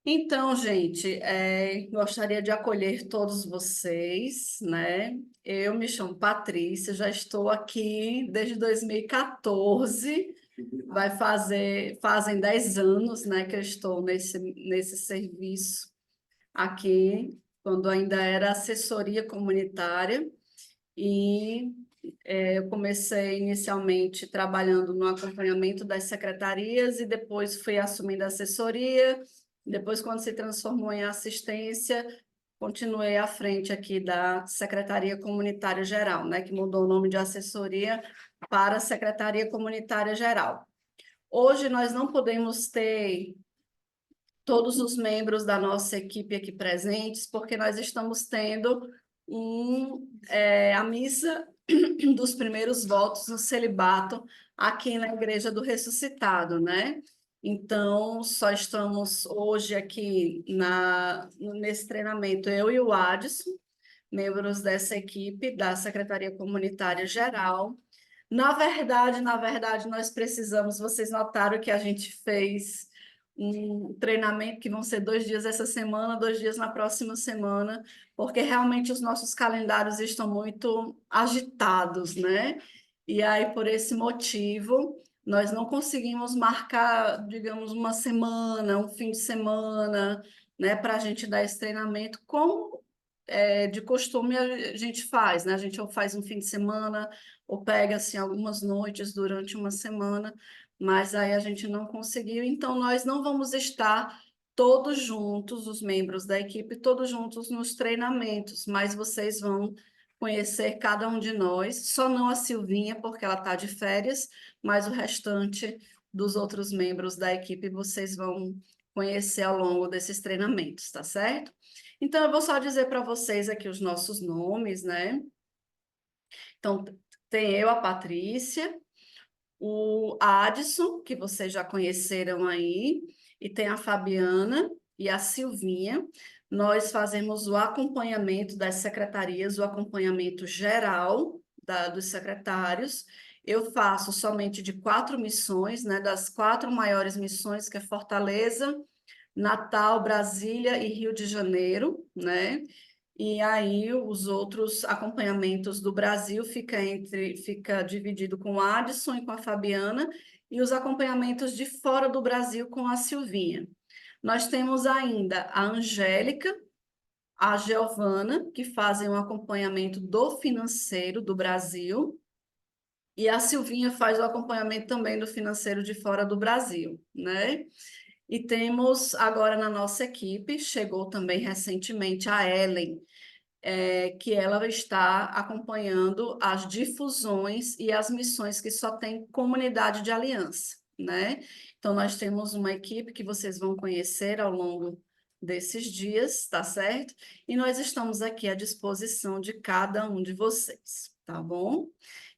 Então, gente, gostaria de acolher todos vocês, né? Eu me chamo Patrícia, já estou aqui desde 2014, fazem 10 anos, né, que eu estou nesse serviço aqui, quando ainda era assessoria comunitária, e eu comecei inicialmente trabalhando no acompanhamento das secretarias e depois fui assumindo a assessoria. Depois, quando se transformou em assistência, continuei à frente aqui da Secretaria Comunitária Geral, né, que mudou o nome de assessoria para Secretaria Comunitária Geral. Hoje nós não podemos ter todos os membros da nossa equipe aqui presentes, porque nós estamos tendo a missa dos primeiros votos no celibato aqui na Igreja do Ressuscitado, né? Então, só estamos hoje aqui nesse treinamento, eu e o Adson, membros dessa equipe da Secretaria Comunitária Geral. Na verdade, nós precisamos, vocês notaram que a gente fez um treinamento que vão ser 2 dias essa semana, 2 dias na próxima semana, porque realmente os nossos calendários estão muito agitados, né? E aí, por esse motivo, nós não conseguimos marcar, digamos, uma semana, um fim de semana, né, para a gente dar esse treinamento, como de costume a gente faz, né? A gente ou faz um fim de semana, ou pega assim algumas noites durante uma semana, mas aí a gente não conseguiu, então nós não vamos estar todos juntos, os membros da equipe, todos juntos nos treinamentos, mas vocês vão conhecer cada um de nós, só não a Silvinha, porque ela está de férias, mas o restante dos outros membros da equipe vocês vão conhecer ao longo desses treinamentos, tá certo? Então, eu vou só dizer para vocês aqui os nossos nomes, né? Então, tem eu, a Patrícia, o Adson, que vocês já conheceram aí, e tem a Fabiana e a Silvinha. Nós fazemos o acompanhamento das secretarias, o acompanhamento geral dos secretários. Eu faço somente de 4 missões, né? Das 4 maiores missões, que é Fortaleza, Natal, Brasília e Rio de Janeiro, né? E aí os outros acompanhamentos do Brasil fica dividido com o Adson e com a Fabiana, e os acompanhamentos de fora do Brasil com a Silvinha. Nós temos ainda a Angélica, a Giovana, que fazem o acompanhamento do financeiro do Brasil, e a Silvinha faz o acompanhamento também do financeiro de fora do Brasil, né? E temos agora na nossa equipe, chegou também recentemente a Ellen, que ela está acompanhando as difusões e as missões que só tem comunidade de aliança, né? Então, nós temos uma equipe que vocês vão conhecer ao longo desses dias, tá certo? E nós estamos aqui à disposição de cada um de vocês, tá bom?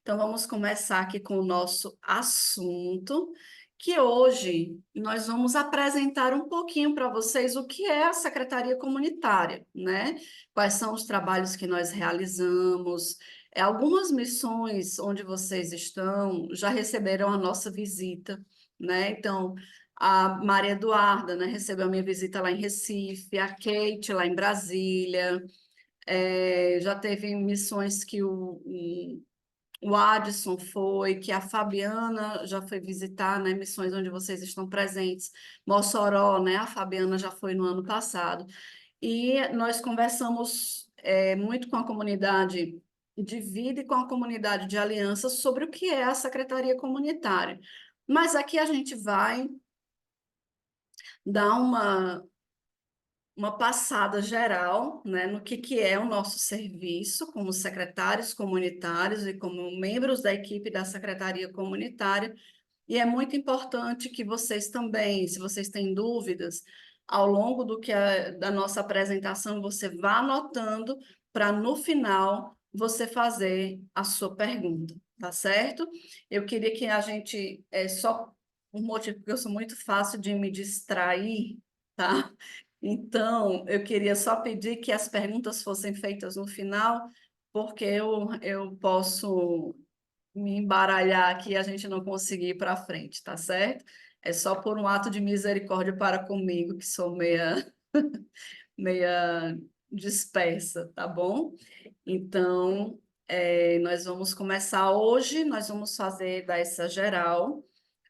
Então, vamos começar aqui com o nosso assunto, que hoje nós vamos apresentar um pouquinho para vocês o que é a Secretaria Comunitária, né? Quais são os trabalhos que nós realizamos. Algumas missões onde vocês estão já receberam a nossa visita, né? Então, a Maria Eduarda, né, recebeu a minha visita lá em Recife, a Kate lá em Brasília, já teve missões que o Adson foi, que a Fabiana já foi visitar, né, missões onde vocês estão presentes, Mossoró, né, a Fabiana já foi no ano passado. E nós conversamos muito com a comunidade de vida e com a comunidade de aliança sobre o que é a secretaria comunitária. Mas aqui a gente vai dar uma passada geral, né, no que é o nosso serviço como secretários comunitários e como membros da equipe da secretaria comunitária. E é muito importante que vocês também, se vocês têm dúvidas, ao longo da nossa apresentação, você vá anotando para no final você fazer a sua pergunta, tá certo? Eu queria que a gente, só um motivo, porque eu sou muito fácil de me distrair, tá? Então, eu queria só pedir que as perguntas fossem feitas no final, porque eu posso me embaralhar aqui e a gente não conseguir ir para frente, tá certo? é só por um ato de misericórdia para comigo, que sou meia dispersa, tá bom? Então, nós vamos começar hoje, nós vamos fazer dessa geral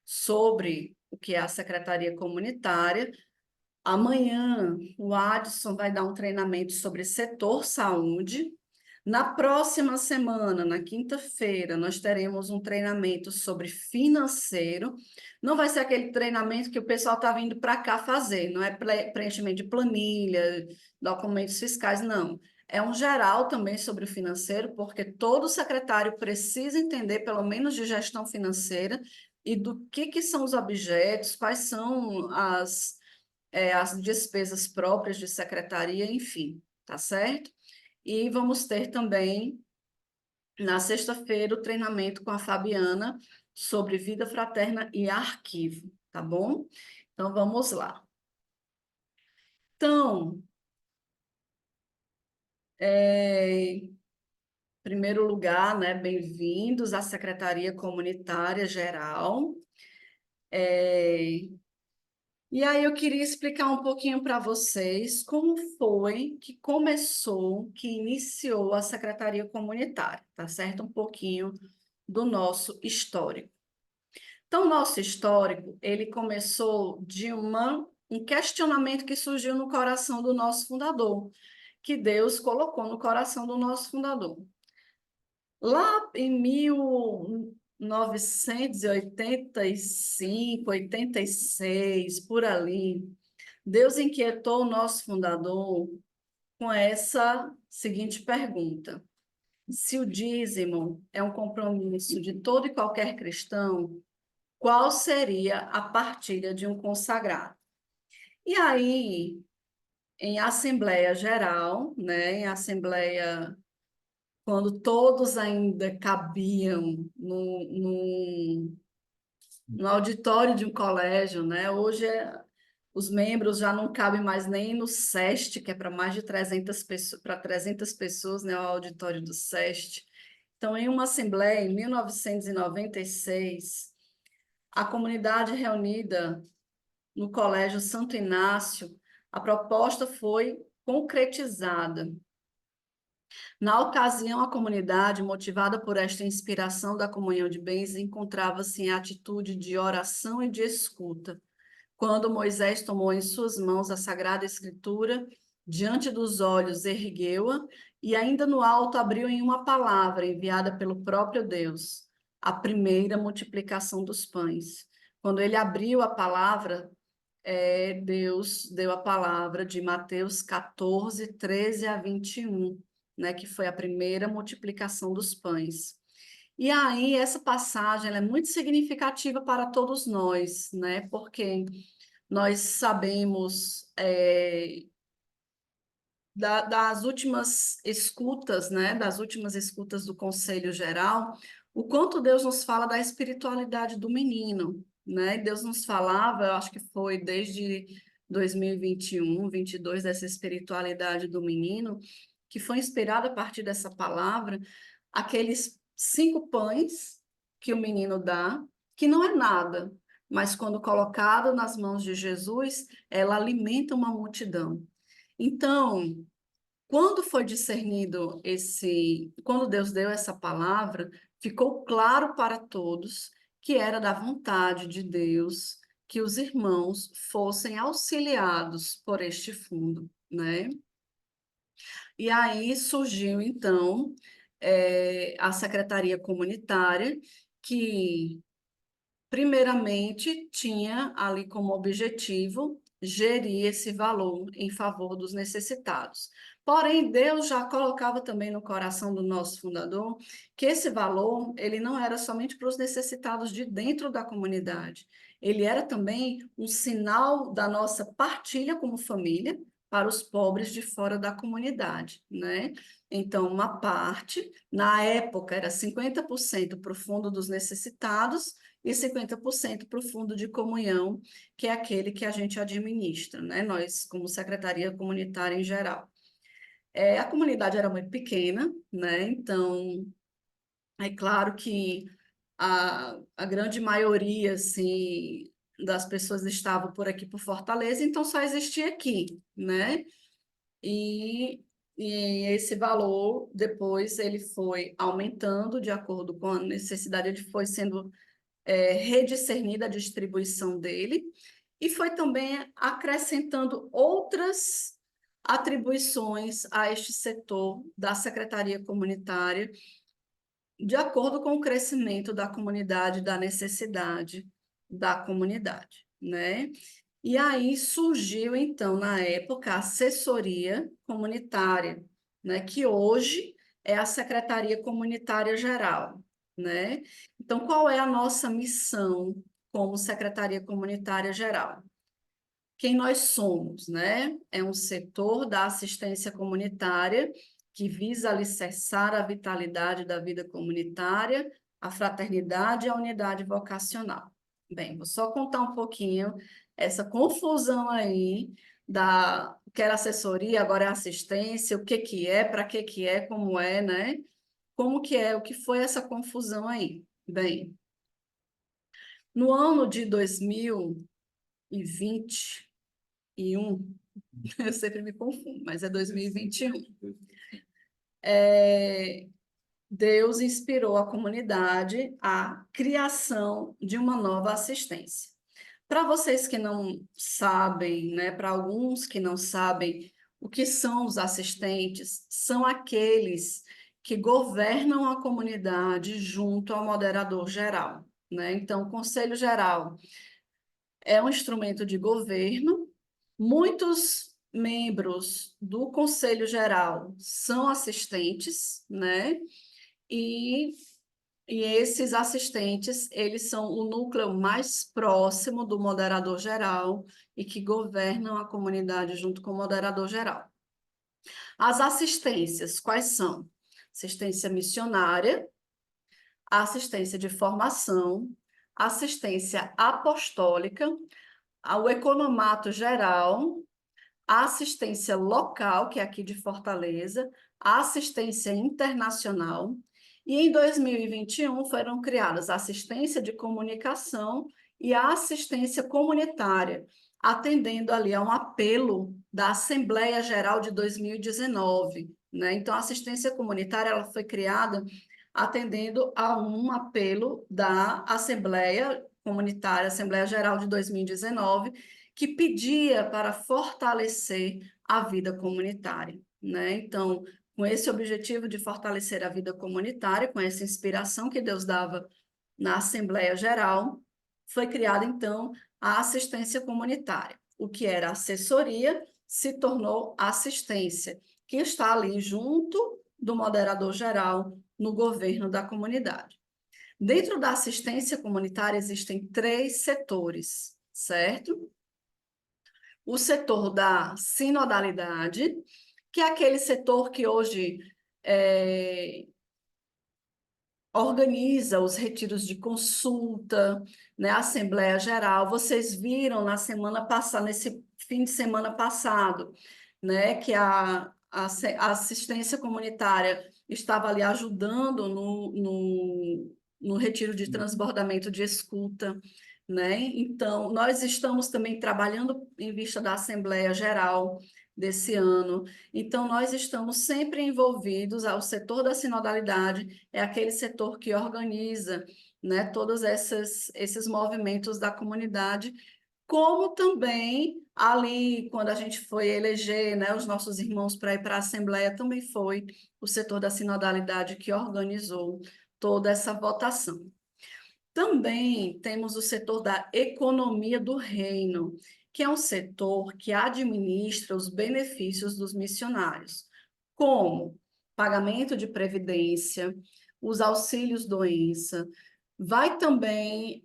sobre o que é a secretaria comunitária. Amanhã, o Adson vai dar um treinamento sobre setor saúde. Na próxima semana, na quinta-feira, nós teremos um treinamento sobre financeiro. Não vai ser aquele treinamento que o pessoal está vindo para cá fazer, não é preenchimento de planilha, documentos fiscais, não. É um geral também sobre o financeiro, porque todo secretário precisa entender, pelo menos, de gestão financeira e do que são os objetos, quais são as despesas próprias de secretaria, enfim, tá certo? E vamos ter também, na sexta-feira, o treinamento com a Fabiana sobre vida fraterna e arquivo, tá bom? Então, vamos lá. Então, em primeiro lugar, né, bem-vindos à Secretaria Comunitária Geral. E aí eu queria explicar um pouquinho para vocês como foi que começou, que iniciou a Secretaria Comunitária, tá certo? Um pouquinho do nosso histórico. Então, nosso histórico, ele começou de um questionamento que surgiu no coração do nosso fundador, que Deus colocou no coração do nosso fundador. Lá em 1985, 86, por ali, Deus inquietou o nosso fundador com essa seguinte pergunta: se o dízimo é um compromisso de todo e qualquer cristão, qual seria a partilha de um consagrado? E aí, em Assembleia Geral, né, em Assembleia, quando todos ainda cabiam no auditório de um colégio, né? Hoje os membros já não cabem mais nem no SEST, que é para mais de 300 pessoas, para 300 pessoas, né? O auditório do SEST. Então, em uma assembleia, em 1996, a comunidade reunida no Colégio Santo Inácio, a proposta foi concretizada. Na ocasião, a comunidade, motivada por esta inspiração da comunhão de bens, encontrava-se em atitude de oração e de escuta. Quando Moisés tomou em suas mãos a Sagrada Escritura, diante dos olhos ergueu-a e ainda no alto abriu em uma palavra enviada pelo próprio Deus, a primeira multiplicação dos pães. Quando ele abriu a palavra, Deus deu a palavra de Mateus 14, 13 a 21, né, que foi a primeira multiplicação dos pães. E aí, essa passagem ela é muito significativa para todos nós, né, porque nós sabemos das últimas escutas, né, das últimas escutas do Conselho Geral, o quanto Deus nos fala da espiritualidade do menino, né? Deus nos falava, eu acho que foi desde 2021, 22, dessa espiritualidade do menino, que foi inspirada a partir dessa palavra, aqueles 5 pães que o menino dá, que não é nada, mas quando colocado nas mãos de Jesus, ela alimenta uma multidão. Então, quando foi discernido quando Deus deu essa palavra, ficou claro para todos que era da vontade de Deus que os irmãos fossem auxiliados por este fundo, né? E aí surgiu, então, a Secretaria Comunitária, que primeiramente, tinha ali como objetivo gerir esse valor em favor dos necessitados. Porém, Deus já colocava também no coração do nosso fundador que esse valor, ele não era somente para os necessitados de dentro da comunidade, ele era também um sinal da nossa partilha como família para os pobres de fora da comunidade, né? Então, uma parte, na época, era 50% para o fundo dos necessitados e 50% para o fundo de comunhão, que é aquele que a gente administra, né? Nós, como Secretaria Comunitária em geral. A comunidade era muito pequena, né? Então, é claro que a grande maioria, assim, das pessoas estavam por aqui, por Fortaleza, então só existia aqui, né? E, e esse valor, depois, ele foi aumentando de acordo com a necessidade, ele foi sendo rediscernida a distribuição dele, e foi também acrescentando outras atribuições a este setor da secretaria comunitária, de acordo com o crescimento da comunidade, da necessidade da comunidade, né? E aí surgiu, então, na época, a assessoria comunitária, né? Que hoje é a Secretaria Comunitária Geral, né? Então, qual é a nossa missão como Secretaria Comunitária Geral? Quem nós somos, né? É um setor da assistência comunitária que visa alicerçar a vitalidade da vida comunitária, a fraternidade e a unidade vocacional. Bem, vou só contar um pouquinho essa confusão aí da que era assessoria, agora é assistência, o que que é, para que é, como é, né? Como que é, o que foi essa confusão aí? Bem, no ano de 2021, eu sempre me confundo, mas é 2021. É, Deus inspirou a comunidade à criação de uma nova assistência. Para vocês que não sabem, né, para alguns que não sabem o que são os assistentes, são aqueles que governam a comunidade junto ao moderador geral, né? Então, o Conselho Geral é um instrumento de governo. Muitos membros do Conselho Geral são assistentes, né? E, e esses assistentes, eles são o núcleo mais próximo do moderador geral e que governam a comunidade junto com o moderador geral. As assistências, quais são? Assistência missionária, assistência de formação, assistência apostólica, o economato geral, a assistência local, que é aqui de Fortaleza, a assistência internacional, e em 2021 foram criadas a assistência de comunicação e a assistência comunitária, atendendo ali a um apelo da Assembleia Geral de 2019, né? Então, a assistência comunitária ela foi criada atendendo a um apelo da Assembleia Comunitária, Assembleia Geral de 2019, que pedia para fortalecer a vida comunitária, né? Então, com esse objetivo de fortalecer a vida comunitária, com essa inspiração que Deus dava na Assembleia Geral, foi criada, então, a assistência comunitária. O que era assessoria se tornou assistência, que está ali junto do moderador geral no governo da comunidade. Dentro da assistência comunitária existem 3 setores, certo? O setor da sinodalidade, que é aquele setor que hoje organiza os retiros de consulta, né, a Assembleia Geral. Vocês viram na semana passada, nesse fim de semana passado, né, que a assistência comunitária estava ali ajudando no retiro de transbordamento de escuta, né? Então, nós estamos também trabalhando em vista da Assembleia Geral desse ano. Então, nós estamos sempre envolvidos ao setor da sinodalidade, é aquele setor que organiza, né, todos esses movimentos da comunidade, como também ali, quando a gente foi eleger, né, os nossos irmãos para ir para a Assembleia, também foi o setor da sinodalidade que organizou toda essa votação. Também temos o setor da economia do reino, que é um setor que administra os benefícios dos missionários, como pagamento de previdência, os auxílios doença, vai também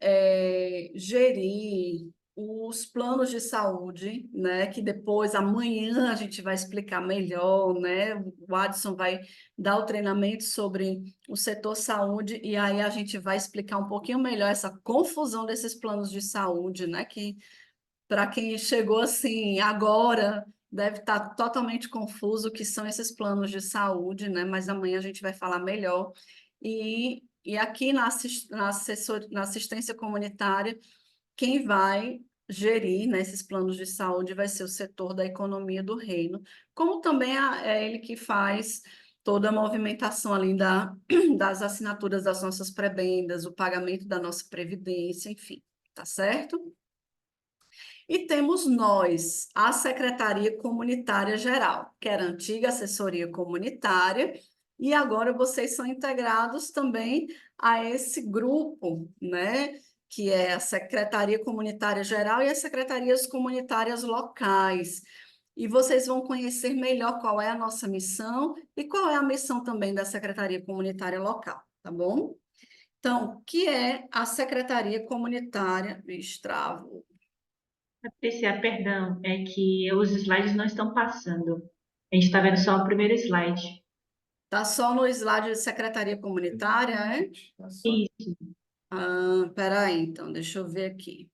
gerir os planos de saúde, né? Que depois, amanhã, a gente vai explicar melhor, né? O Adson vai dar o treinamento sobre o setor saúde, e aí a gente vai explicar um pouquinho melhor essa confusão desses planos de saúde, né? Que para quem chegou assim agora deve estar totalmente confuso o que são esses planos de saúde, né? Mas amanhã a gente vai falar melhor. E aqui na assistência comunitária, quem vai gerir, né, esses planos de saúde vai ser o setor da economia do reino, como também é ele que faz toda a movimentação ali das assinaturas das nossas prebendas, o pagamento da nossa previdência, enfim, tá certo? E temos nós, a Secretaria Comunitária Geral, que era a antiga assessoria comunitária, e agora vocês são integrados também a esse grupo, né? Que é a Secretaria Comunitária Geral e as secretarias comunitárias locais. E vocês vão conhecer melhor qual é a nossa missão e qual é a missão também da Secretaria Comunitária Local, tá bom? Então, o que é a Secretaria Comunitária? Travo. Patrícia, perdão, é que os slides não estão passando. A gente está vendo só o primeiro slide. Tá só no slide de secretaria comunitária, é? Isso. Peraí, então, deixa eu ver aqui.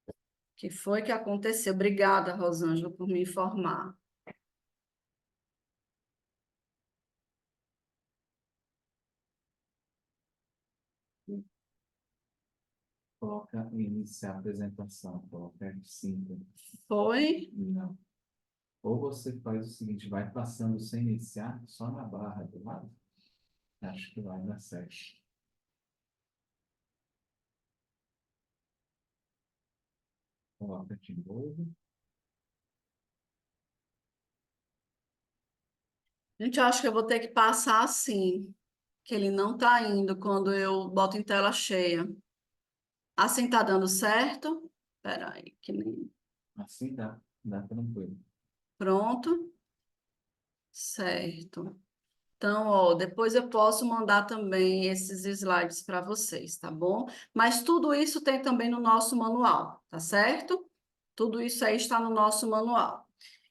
O que foi que aconteceu? Obrigada, Rosângela, por me informar. Coloca iniciar a apresentação, coloca F5. Foi? Não. Ou você faz o seguinte, vai passando sem iniciar, só na barra do lado. Acho que vai dar certo. Coloca de novo. Gente, eu acho que eu vou ter que passar assim, que ele não tá indo quando eu boto em tela cheia. Assim tá dando certo? Peraí, que nem... Assim dá tranquilo. Pronto. Certo. Então, ó, depois eu posso mandar também esses slides para vocês, tá bom? Mas tudo isso tem também no nosso manual, tá certo? Tudo isso aí está no nosso manual.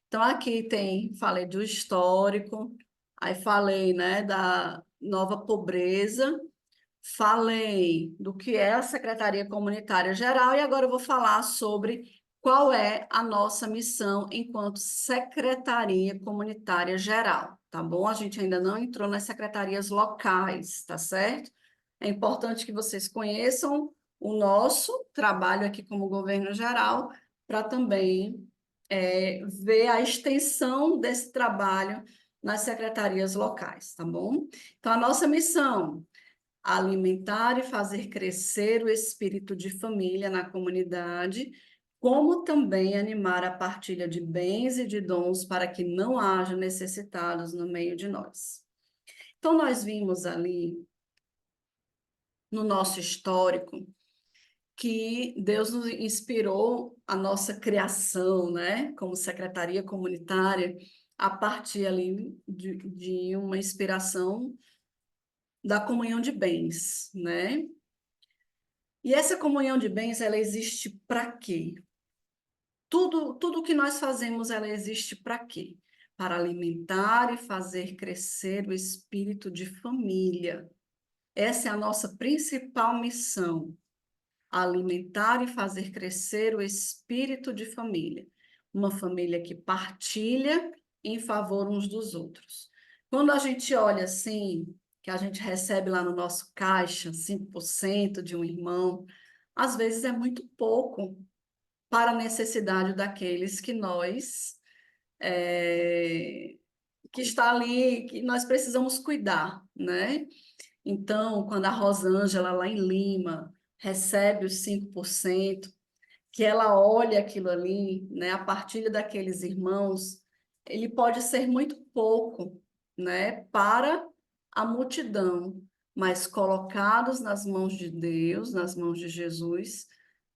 Então, aqui tem, falei do histórico, aí falei, né, da nova pobreza, falei do que é a Secretaria Comunitária Geral e agora eu vou falar sobre qual é a nossa missão enquanto Secretaria Comunitária Geral, tá bom? A gente ainda não entrou nas secretarias locais, tá certo? É importante que vocês conheçam o nosso trabalho aqui como governo geral, para também ver a extensão desse trabalho nas secretarias locais, tá bom? Então, a nossa missão alimentar e fazer crescer o espírito de família na comunidade, como também animar a partilha de bens e de dons para que não haja necessitados no meio de nós. Então, nós vimos ali no nosso histórico que Deus nos inspirou a nossa criação, né, como secretaria comunitária, a partir ali de uma inspiração da comunhão de bens, né? E essa comunhão de bens, ela existe para quê? Tudo que nós fazemos, ela existe para quê? Para alimentar e fazer crescer o espírito de família. Essa é a nossa principal missão: alimentar e fazer crescer o espírito de família. Uma família que partilha em favor uns dos outros. Quando a gente olha assim, que a gente recebe lá no nosso caixa 5% de um irmão, às vezes é muito pouco para a necessidade daqueles que nós, que está ali, que nós precisamos cuidar, né? Então, quando a Rosângela, lá em Lima, recebe os 5%, que ela olha aquilo ali, né, a partilha daqueles irmãos, ele pode ser muito pouco, né, para a multidão, mas colocados nas mãos de Deus, nas mãos de Jesus,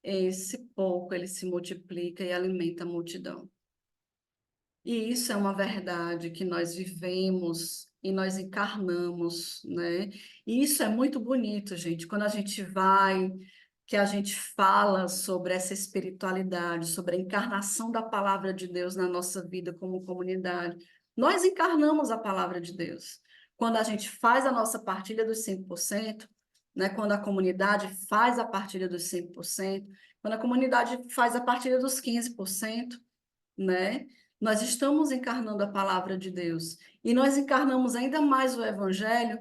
esse pouco ele se multiplica e alimenta a multidão. E isso é uma verdade que nós vivemos e nós encarnamos, né? E isso é muito bonito, gente, quando a gente vai, que a gente fala sobre essa espiritualidade, sobre a encarnação da palavra de Deus na nossa vida como comunidade. Nós encarnamos a palavra de Deus. Quando a gente faz a nossa partilha dos 5%, né? Quando a comunidade faz a partilha dos 5%, quando a comunidade faz a partilha dos 15%, né? Nós estamos encarnando a palavra de Deus e nós encarnamos ainda mais o evangelho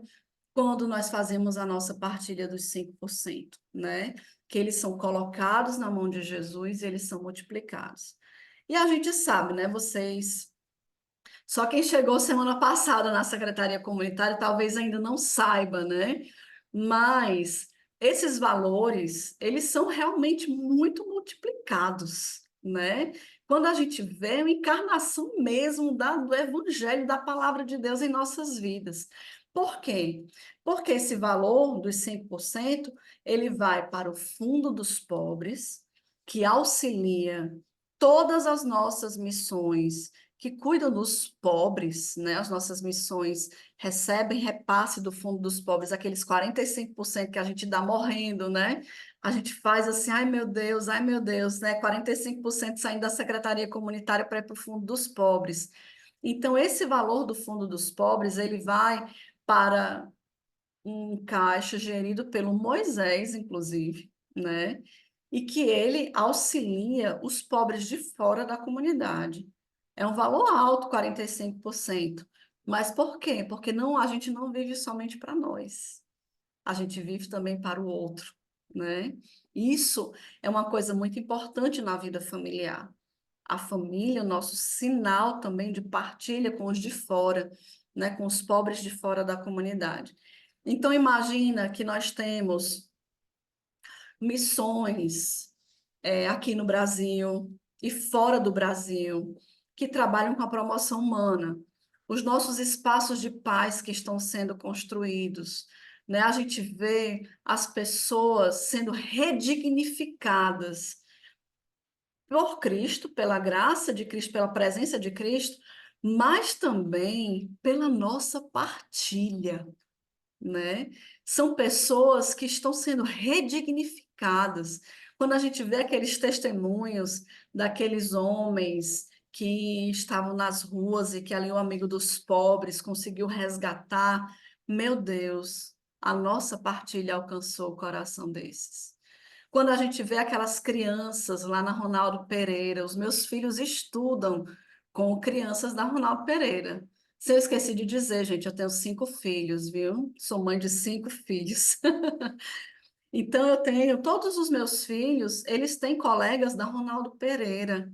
quando nós fazemos a nossa partilha dos 5%, né? que eles são colocados na mão de Jesus e eles são multiplicados. E a gente sabe, né, vocês... Só quem chegou semana passada na Secretaria Comunitária talvez ainda não saiba, né? Mas esses valores, eles são realmente muito multiplicados, né? Quando a gente vê a encarnação mesmo do Evangelho, da Palavra de Deus em nossas vidas. Por quê? Porque esse valor dos 5%, ele vai para o fundo dos pobres, que auxilia todas as nossas missões, que cuidam dos pobres, né? As nossas missões recebem repasse do fundo dos pobres, aqueles 45% que a gente dá morrendo, né? A gente faz assim, ai meu Deus, né? 45% saindo da Secretaria Comunitária para ir para o fundo dos pobres. Então, esse valor do fundo dos pobres, ele vai para um caixa gerido pelo Moisés, inclusive, né? E que ele auxilia os pobres de fora da comunidade. É um valor alto, 45%. Mas por quê? Porque a gente não vive somente para nós. A gente vive também para o outro, né? Isso é uma coisa muito importante na vida familiar. A família, o nosso sinal também de partilha com os de fora, né? Com os pobres de fora da comunidade. Então, imagina que nós temos missões aqui no Brasil e fora do Brasil, que trabalham com a promoção humana, os nossos espaços de paz que estão sendo construídos, né? A gente vê as pessoas sendo redignificadas por Cristo, pela graça de Cristo, pela presença de Cristo, mas também pela nossa partilha, né? São pessoas que estão sendo redignificadas. Quando a gente vê aqueles testemunhos daqueles homens que estavam nas ruas e que ali o amigo dos pobres conseguiu resgatar, meu Deus, a nossa partilha alcançou o coração desses. Quando a gente vê aquelas crianças lá na Ronaldo Pereira, os meus filhos estudam com crianças da Ronaldo Pereira. Se eu esqueci de dizer, gente, eu tenho 5 filhos, viu? Sou mãe de 5 filhos. Então, eu tenho todos os meus filhos, eles têm colegas da Ronaldo Pereira,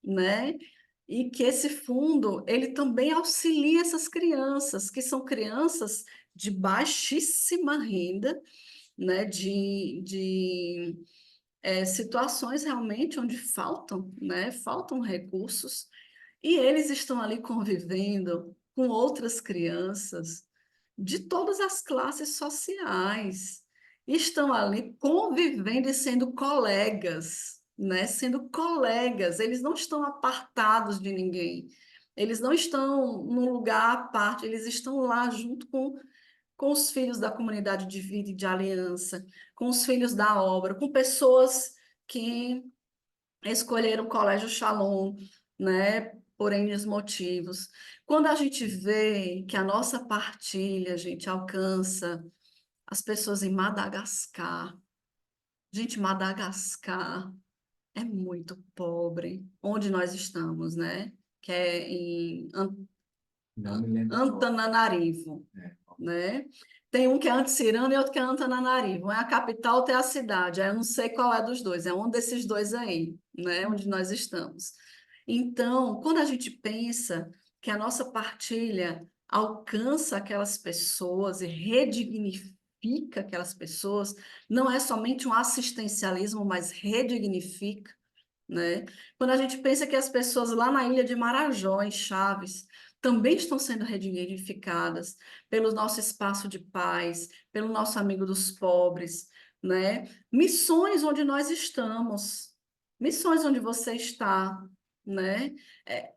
né? E que esse fundo, ele também auxilia essas crianças, que são crianças de baixíssima renda, né? Situações realmente onde faltam, né? Faltam recursos. E eles estão ali convivendo com outras crianças de todas as classes sociais. Estão ali convivendo e sendo colegas, né? Sendo colegas. Eles não estão apartados de ninguém. Eles não estão num lugar à parte, eles estão lá junto com os filhos da comunidade de vida e de aliança, com os filhos da obra, com pessoas que escolheram o Colégio Shalom, né, por N motivos. Quando a gente vê que a nossa partilha, a gente alcança as pessoas em Madagascar. Gente, Madagascar é muito pobre, onde nós estamos, né? Que é em Não me lembro. Antananarivo, né? Tem um que é Antsirana e outro que é Antananarivo. Um é a capital, outra é a cidade. Aí eu não sei qual é dos dois. É um desses dois aí, né? Onde nós estamos. Então, quando a gente pensa que a nossa partilha alcança aquelas pessoas e redignifica aquelas pessoas, não é somente um assistencialismo, mas redignifica, né? Quando a gente pensa que as pessoas lá na ilha de Marajó, em Chaves, também estão sendo redignificadas pelo nosso espaço de paz, pelo nosso amigo dos pobres, né? Missões onde nós estamos, missões onde você está, né?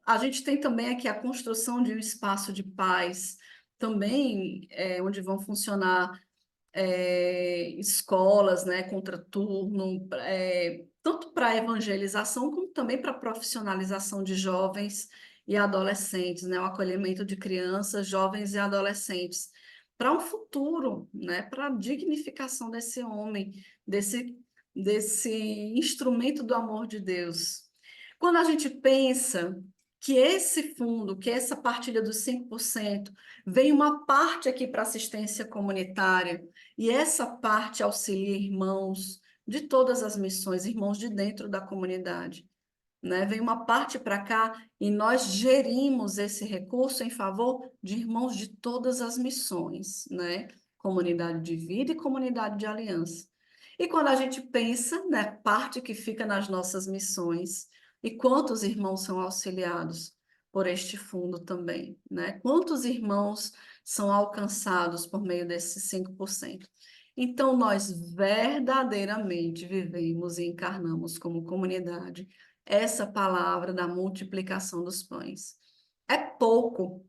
A gente tem também aqui a construção de um espaço de paz, também onde vão funcionar escolas, né, contraturno, tanto para evangelização como também para profissionalização de jovens e adolescentes, né, o acolhimento de crianças, jovens e adolescentes, para um futuro, né, para a dignificação desse homem, desse instrumento do amor de Deus. Quando a gente pensa que esse fundo, que essa partilha dos 5%, vem uma parte aqui para assistência comunitária, e essa parte auxilia irmãos de todas as missões, irmãos de dentro da comunidade, né? Vem uma parte para cá e nós gerimos esse recurso em favor de irmãos de todas as missões, né? Comunidade de vida e comunidade de aliança. E quando a gente pensa, né, parte que fica nas nossas missões, e quantos irmãos são auxiliados por este fundo também, né? Quantos irmãos são alcançados por meio desses 5%? Então, nós verdadeiramente vivemos e encarnamos como comunidade essa palavra da multiplicação dos pães. É pouco,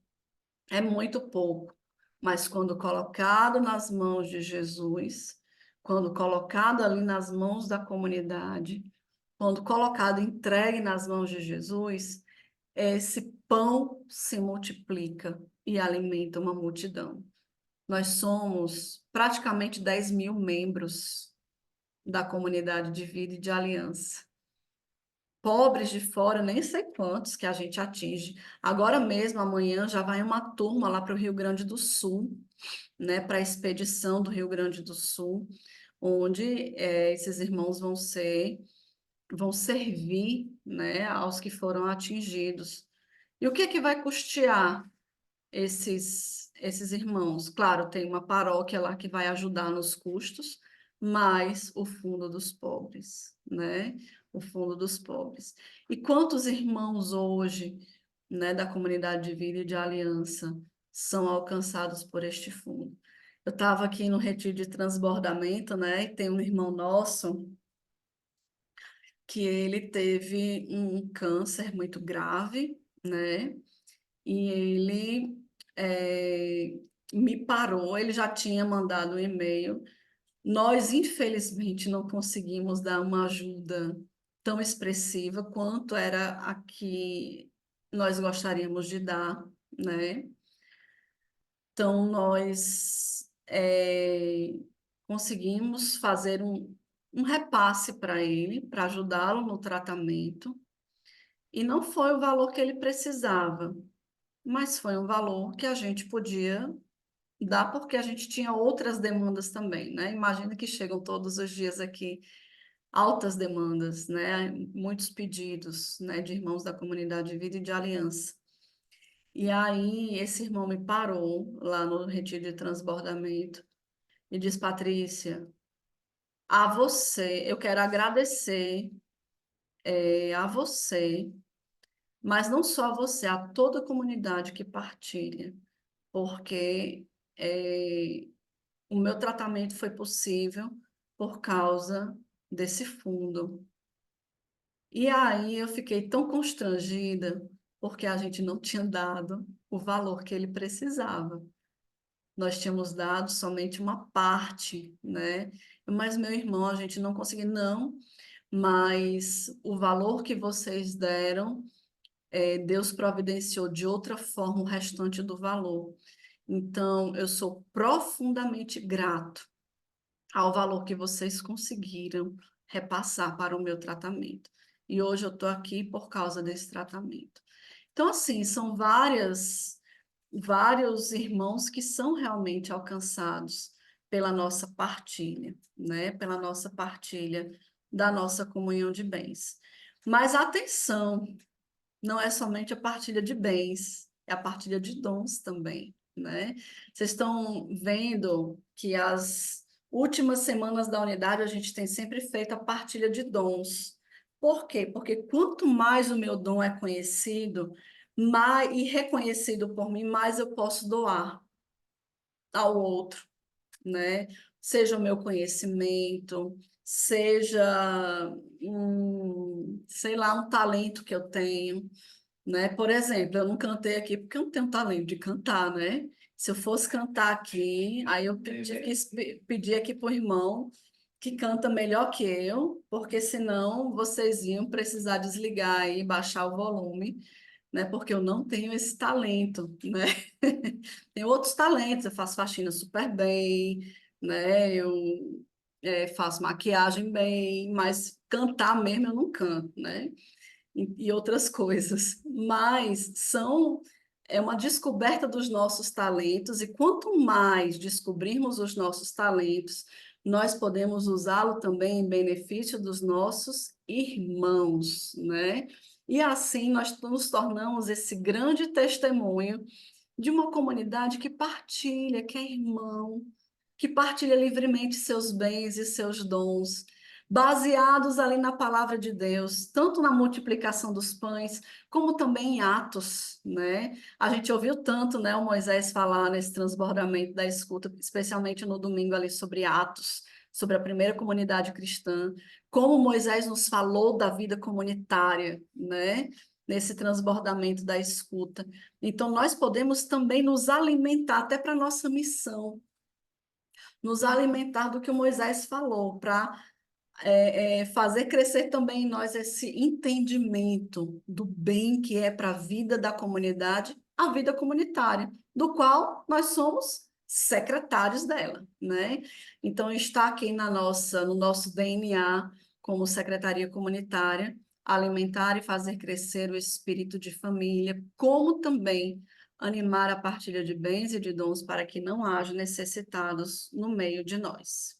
é muito pouco, mas quando colocado nas mãos de Jesus, quando colocado ali nas mãos da comunidade, quando colocado, entregue nas mãos de Jesus, esse pão se multiplica e alimenta uma multidão. Nós somos praticamente 10.000 membros da comunidade de vida e de aliança. Pobres de fora, nem sei quantos que a gente atinge. Agora mesmo, amanhã, já vai uma turma lá para o Rio Grande do Sul, né, para a expedição do Rio Grande do Sul, onde esses irmãos vão servir, né, aos que foram atingidos. E o que é que vai custear esses irmãos? Claro, tem uma paróquia lá que vai ajudar nos custos, mas o fundo dos pobres, né? O fundo dos pobres. E quantos irmãos hoje, né, da comunidade de vida e de aliança são alcançados por este fundo? Eu estava aqui no retiro de transbordamento, né? E tem um irmão nosso que ele teve um câncer muito grave, né? E ele me parou, ele já tinha mandado um e-mail. Nós, infelizmente, não conseguimos dar uma ajuda tão expressiva quanto era a que nós gostaríamos de dar, né? Então, nós conseguimos fazer um repasse para ele, para ajudá-lo no tratamento, e não foi o valor que ele precisava, mas foi um valor que a gente podia dar porque a gente tinha outras demandas também, né? Imagina que chegam todos os dias aqui altas demandas, né? Muitos pedidos, né, de irmãos da comunidade de vida e de aliança. E aí esse irmão me parou lá no retiro de transbordamento e disse: Patrícia, a você, eu quero agradecer a você, mas não só a você, a toda a comunidade que partilha, porque o meu tratamento foi possível por causa desse fundo. E aí eu fiquei tão constrangida, porque a gente não tinha dado o valor que ele precisava. Nós tínhamos dado somente uma parte, né? Mas meu irmão, a gente não conseguiu, não, mas o valor que vocês deram, Deus providenciou de outra forma o restante do valor. Então, eu sou profundamente grato ao valor que vocês conseguiram repassar para o meu tratamento. E hoje eu estou aqui por causa desse tratamento. Então, assim, são vários irmãos que são realmente alcançados pela nossa partilha, né? Pela nossa partilha da nossa comunhão de bens. Mas atenção, não é somente a partilha de bens, é a partilha de dons também, né? Vocês estão vendo que as últimas semanas da unidade a gente tem sempre feito a partilha de dons. Por quê? Porque quanto mais o meu dom é conhecido, mais, e reconhecido por mim, mais eu posso doar ao outro, né? Seja o meu conhecimento, seja sei lá, um talento que eu tenho, né? Por exemplo, eu não cantei aqui porque eu não tenho talento de cantar, né? Se eu fosse cantar aqui, aí eu pedir aqui para o irmão que canta melhor que eu, porque senão vocês iam precisar desligar e baixar o volume, né? Porque eu não tenho esse talento, né? Tenho outros talentos, eu faço faxina super bem, né? Eu faço maquiagem bem, mas cantar mesmo eu não canto, né? E outras coisas, mas é uma descoberta dos nossos talentos, e quanto mais descobrirmos os nossos talentos, nós podemos usá-lo também em benefício dos nossos irmãos, né? E assim nós nos tornamos esse grande testemunho de uma comunidade que partilha, que é irmão, que partilha livremente seus bens e seus dons, baseados ali na palavra de Deus, tanto na multiplicação dos pães, como também em Atos, né? A gente ouviu tanto, né, o Moisés falar nesse transbordamento da escuta, especialmente no domingo ali sobre Atos, sobre a primeira comunidade cristã, como Moisés nos falou da vida comunitária, né? Nesse transbordamento da escuta. Então, nós podemos também nos alimentar, até para a nossa missão, nos alimentar do que o Moisés falou, para fazer crescer também em nós esse entendimento do bem que é para a vida da comunidade, a vida comunitária, do qual nós somos secretários dela, né? Então, está aqui no nosso DNA, como secretaria comunitária, alimentar e fazer crescer o espírito de família, como também animar a partilha de bens e de dons para que não haja necessitados no meio de nós.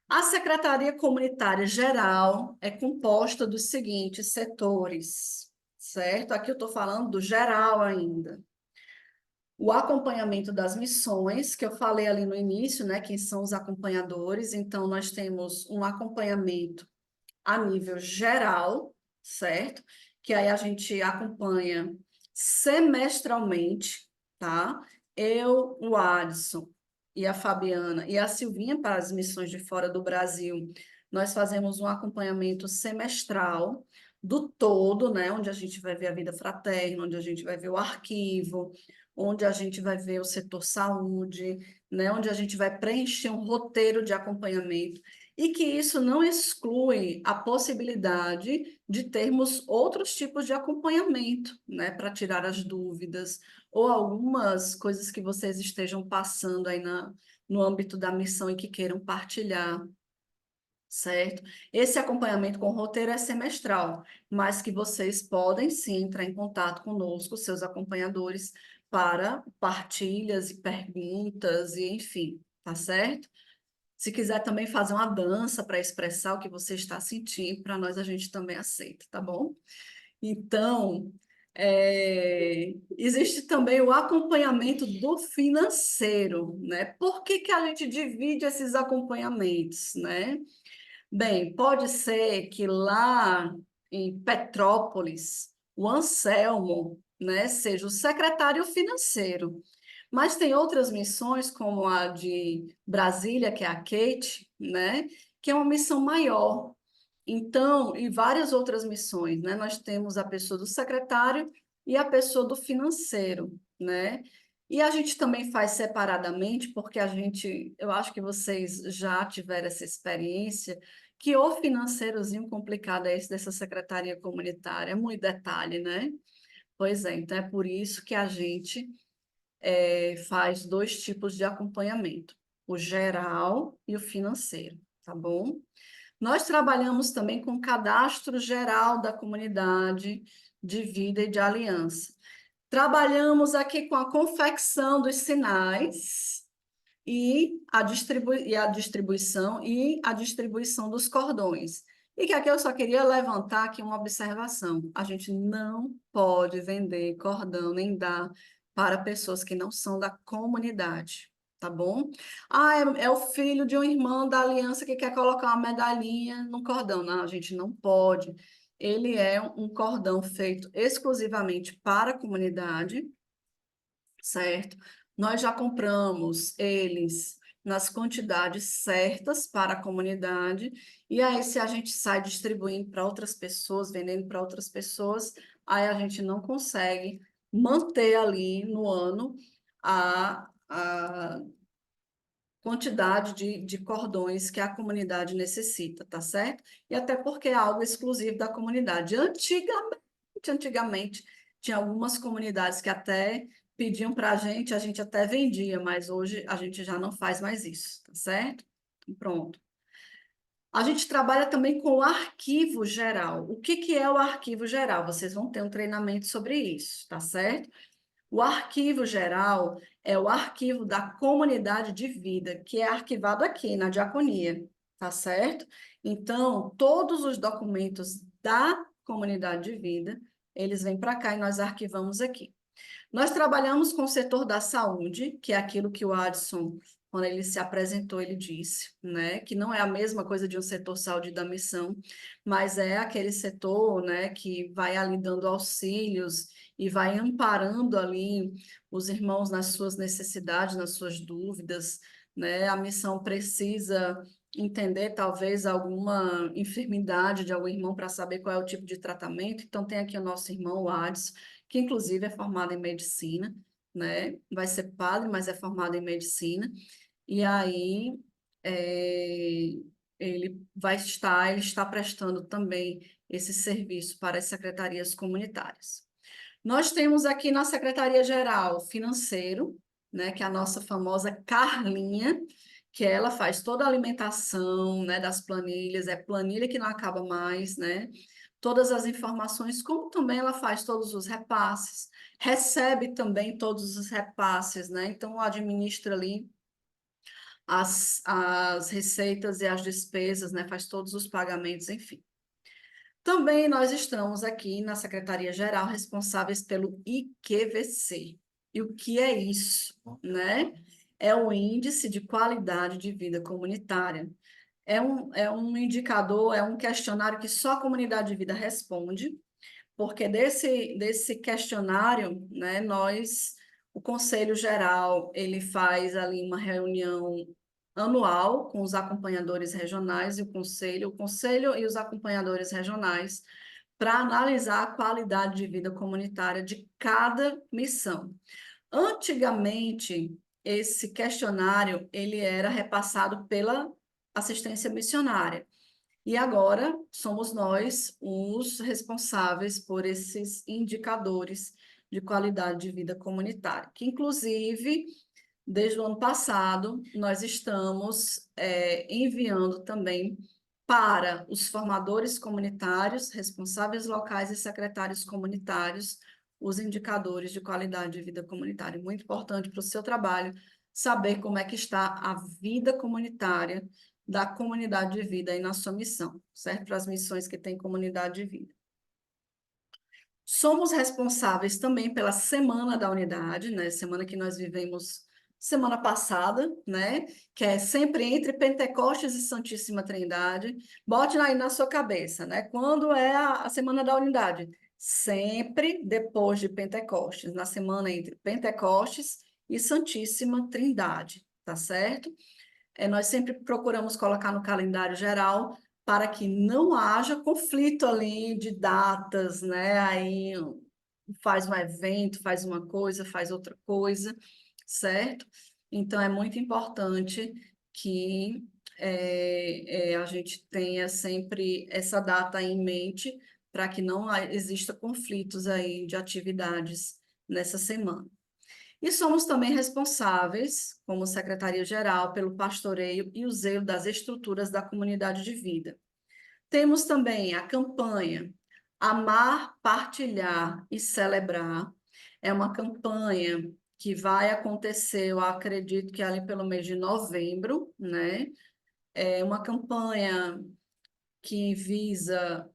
A Secretaria Comunitária Geral é composta dos seguintes setores, certo? Aqui eu estou falando do geral ainda. O acompanhamento das missões, que eu falei ali no início, né? Quem são os acompanhadores. Então, nós temos um acompanhamento a nível geral, certo? Que aí a gente acompanha semestralmente, tá? Eu, o Adson e a Fabiana e a Silvinha para as missões de fora do Brasil, nós fazemos um acompanhamento semestral do todo, né? Onde a gente vai ver a vida fraterna, onde a gente vai ver o arquivo, onde a gente vai ver o setor saúde, né? Onde a gente vai preencher um roteiro de acompanhamento e que isso não exclui a possibilidade de termos outros tipos de acompanhamento, né, para tirar as dúvidas, ou algumas coisas que vocês estejam passando aí no âmbito da missão e que queiram partilhar, certo? Esse acompanhamento com roteiro é semestral, mas que vocês podem sim entrar em contato conosco, seus acompanhadores, para partilhas e perguntas, e enfim, tá certo? Se quiser também fazer uma dança para expressar o que você está sentindo, para nós a gente também aceita, tá bom? Então, existe também o acompanhamento do financeiro, né? Por que que a gente divide esses acompanhamentos, né? Bem, pode ser que lá em Petrópolis, o Anselmo, né, seja o secretário financeiro. Mas tem outras missões, como a de Brasília, que é a Kate, né? Que é uma missão maior. Então, e várias outras missões, né? Nós temos a pessoa do secretário e a pessoa do financeiro, né? E a gente também faz separadamente, porque eu acho que vocês já tiveram essa experiência, que o financeirozinho complicado é esse dessa secretaria comunitária, é muito detalhe, né? Pois é, então é por isso que a gente faz dois tipos de acompanhamento, o geral e o financeiro, tá bom? Nós trabalhamos também com o cadastro geral da comunidade de vida e de aliança. Trabalhamos aqui com a confecção dos sinais e a distribuição dos cordões. E que aqui eu só queria levantar aqui uma observação. A gente não pode vender cordão nem dar para pessoas que não são da comunidade, tá bom? Ah, é o filho de um irmão da aliança que quer colocar uma medalhinha no cordão. Não, a gente não pode. Ele é um cordão feito exclusivamente para a comunidade, certo? Nós já compramos eles nas quantidades certas para a comunidade, e aí se a gente sai distribuindo para outras pessoas, vendendo para outras pessoas, aí a gente não consegue manter ali no ano a quantidade de cordões que a comunidade necessita, tá certo? E até porque é algo exclusivo da comunidade. Antigamente, tinha algumas comunidades que até pediam para a gente até vendia, mas hoje a gente já não faz mais isso, tá certo? Pronto. A gente trabalha também com o arquivo geral. O que que é o arquivo geral? Vocês vão ter um treinamento sobre isso, tá certo? O arquivo geral é o arquivo da comunidade de vida, que é arquivado aqui na diaconia, tá certo? Então, todos os documentos da comunidade de vida, eles vêm para cá e nós arquivamos aqui. Nós trabalhamos com o setor da saúde, que é aquilo que o Adson, quando ele se apresentou, ele disse, né, que não é a mesma coisa de um setor saúde da missão, mas é aquele setor, né, que vai ali dando auxílios e vai amparando ali os irmãos nas suas necessidades, nas suas dúvidas, né? A missão precisa entender talvez alguma enfermidade de algum irmão para saber qual é o tipo de tratamento. Então tem aqui o nosso irmão, o Adson, que inclusive é formado em medicina, né? Vai ser padre, mas é formado em medicina. E aí é, ele está prestando também esse serviço para as secretarias comunitárias. Nós temos aqui na Secretaria-Geral Financeiro, né, que é a nossa famosa Carlinha, que ela faz toda a alimentação, né, das planilhas, é planilha que não acaba mais, né? Todas as informações, como também ela faz todos os repasses, recebe também todos os repasses, né? Então, administra ali as receitas e as despesas, né? Faz todos os pagamentos, enfim. Também nós estamos aqui na Secretaria-Geral responsáveis pelo IQVC. E o que é isso, né? É o Índice de Qualidade de Vida Comunitária. É um indicador, é um questionário que só a comunidade de vida responde, porque desse questionário, né, o Conselho Geral, ele faz ali uma reunião anual com os acompanhadores regionais e o conselho e os acompanhadores regionais para analisar a qualidade de vida comunitária de cada missão. Antigamente, esse questionário ele era repassado pela assistência missionária. E agora somos nós os responsáveis por esses indicadores de qualidade de vida comunitária, que inclusive, desde o ano passado, nós estamos enviando também para os formadores comunitários, responsáveis locais e secretários comunitários, os indicadores de qualidade de vida comunitária. Muito importante para o seu trabalho saber como é que está a vida comunitária da comunidade de vida aí na sua missão, certo? Para as missões que tem comunidade de vida. Somos responsáveis também pela Semana da Unidade, né? Semana que nós vivemos semana passada, né? Que é sempre entre Pentecostes e Santíssima Trindade. Bote aí na sua cabeça, né? Quando é a Semana da Unidade? Sempre depois de Pentecostes, na semana entre Pentecostes e Santíssima Trindade, tá certo? Nós sempre procuramos colocar no calendário geral para que não haja conflito ali de datas, né? Aí faz um evento, faz uma coisa, faz outra coisa, certo? Então, é muito importante que a gente tenha sempre essa data em mente para que não exista conflitos aí de atividades nessa semana. E somos também responsáveis, como Secretaria-Geral, pelo pastoreio e o zelo das estruturas da comunidade de vida. Temos também a campanha Amar, Partilhar e Celebrar. É uma campanha que vai acontecer, eu acredito que ali pelo mês de novembro, né? É uma campanha que visa